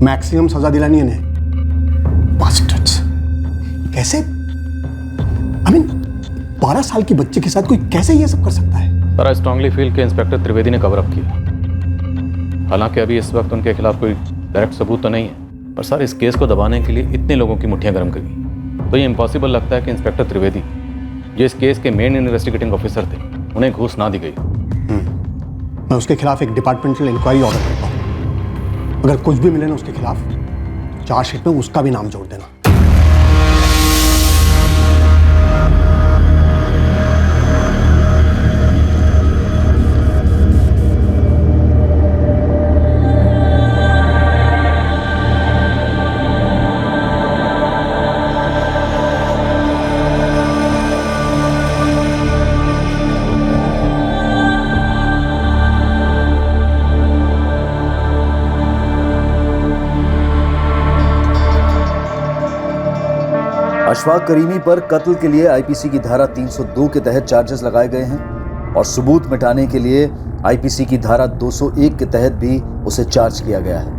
मैक्सिमम सजा दिलानी है इन्हें। बास्टर्ड्स, कैसे? आई मीन 12 साल की बच्चे के साथ कोई कैसे ये सब कर सकता है? सर आई स्ट्रांगली फील कि इंस्पेक्टर त्रिवेदी ने कवर अप किया। हालांकि अभी इस वक्त उनके खिलाफ कोई डायरेक्ट सबूत तो नहीं है, पर सर इस केस को दबाने के लिए इतने लोगों की मुट्ठियां गर्म कर गई, तो ये इम्पॉसिबल लगता है कि इंस्पेक्टर त्रिवेदी जो इस केस के मेन इन्वेस्टिगेटिंग ऑफिसर थे, उन्हें घूस ना दी गई। मैं उसके खिलाफ एक डिपार्टमेंटल इंक्वायरी ऑर्डर करता हूँ। अगर कुछ भी मिले ना उसके खिलाफ, तो चार्जशीट में उसका भी नाम जोड़ देना। अशफाक करीमी पर कत्ल के लिए आईपीसी की धारा 302 के तहत चार्जेस लगाए गए हैं और सबूत मिटाने के लिए आईपीसी की धारा 201 के तहत भी उसे चार्ज किया गया है।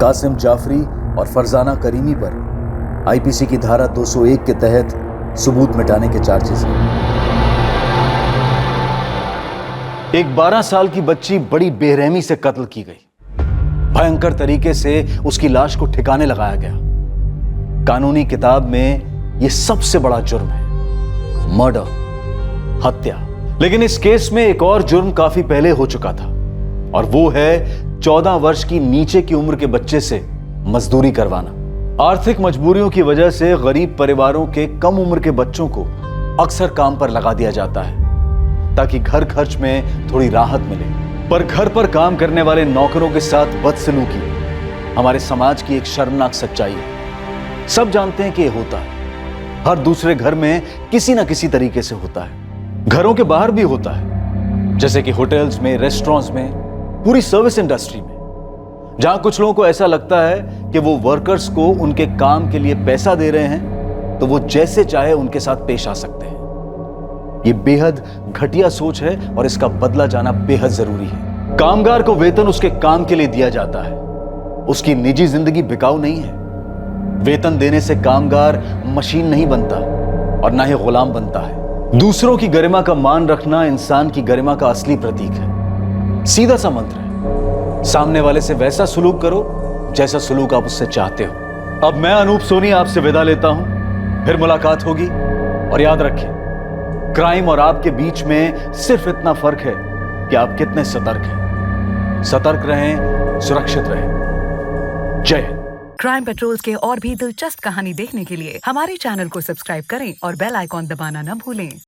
कासिम जाफरी और फरजाना करीमी पर आईपीसी की धारा 201 के तहत सबूत मिटाने के चार्जेस हैं। एक 12 साल की बच्ची बड़ी बेरहमी से कत्ल की गई। भयंकर तरीके से उसकी लाश को ठिकाने लगाया गया। कानूनी किताब में यह सबसे बड़ा जुर्म है, मर्डर, हत्या। लेकिन इस केस में एक और जुर्म काफी पहले हो चुका था, और वो है 14 वर्ष की नीचे की उम्र के बच्चे से मजदूरी करवाना। आर्थिक मजबूरियों की वजह से गरीब परिवारों के कम उम्र के बच्चों को अक्सर काम पर लगा दिया जाता है ताकि घर खर्च में थोड़ी राहत मिले। पर घर पर काम करने वाले नौकरों के साथ बदसलूकी हमारे समाज की एक शर्मनाक सच्चाई है। सब जानते हैं कि यह होता है, हर दूसरे घर में किसी ना किसी तरीके से होता है। घरों के बाहर भी होता है, जैसे कि होटल्स में, रेस्टोरेंट्स में, पूरी सर्विस इंडस्ट्री में, जहां कुछ लोगों को ऐसा लगता है कि वो वर्कर्स को उनके काम के लिए पैसा दे रहे हैं तो वो जैसे चाहे उनके साथ पेश आ सकते हैं। ये बेहद घटिया सोच है और इसका बदला जाना बेहद जरूरी है। कामगार को वेतन उसके काम के लिए दिया जाता है, उसकी निजी जिंदगी बिकाऊ नहीं है। वेतन देने से कामगार मशीन नहीं बनता और ना ही गुलाम बनता है। दूसरों की गरिमा का मान रखना इंसान की गरिमा का असली प्रतीक है। सीधा सा मंत्र है, सामने वाले से वैसा सुलूक करो जैसा सुलूक आप उससे चाहते हो। अब मैं अनूप सोनी आपसे विदा लेता हूं, फिर मुलाकात होगी। और याद रखें, क्राइम और आपके बीच में सिर्फ इतना फर्क है कि आप कितने सतर्क हैं। सतर्क रहें, सुरक्षित रहें। जय हिंद। क्राइम पेट्रोल्स के और भी दिलचस्प कहानी देखने के लिए हमारे चैनल को सब्सक्राइब करें और बेल आइकॉन दबाना न भूलें।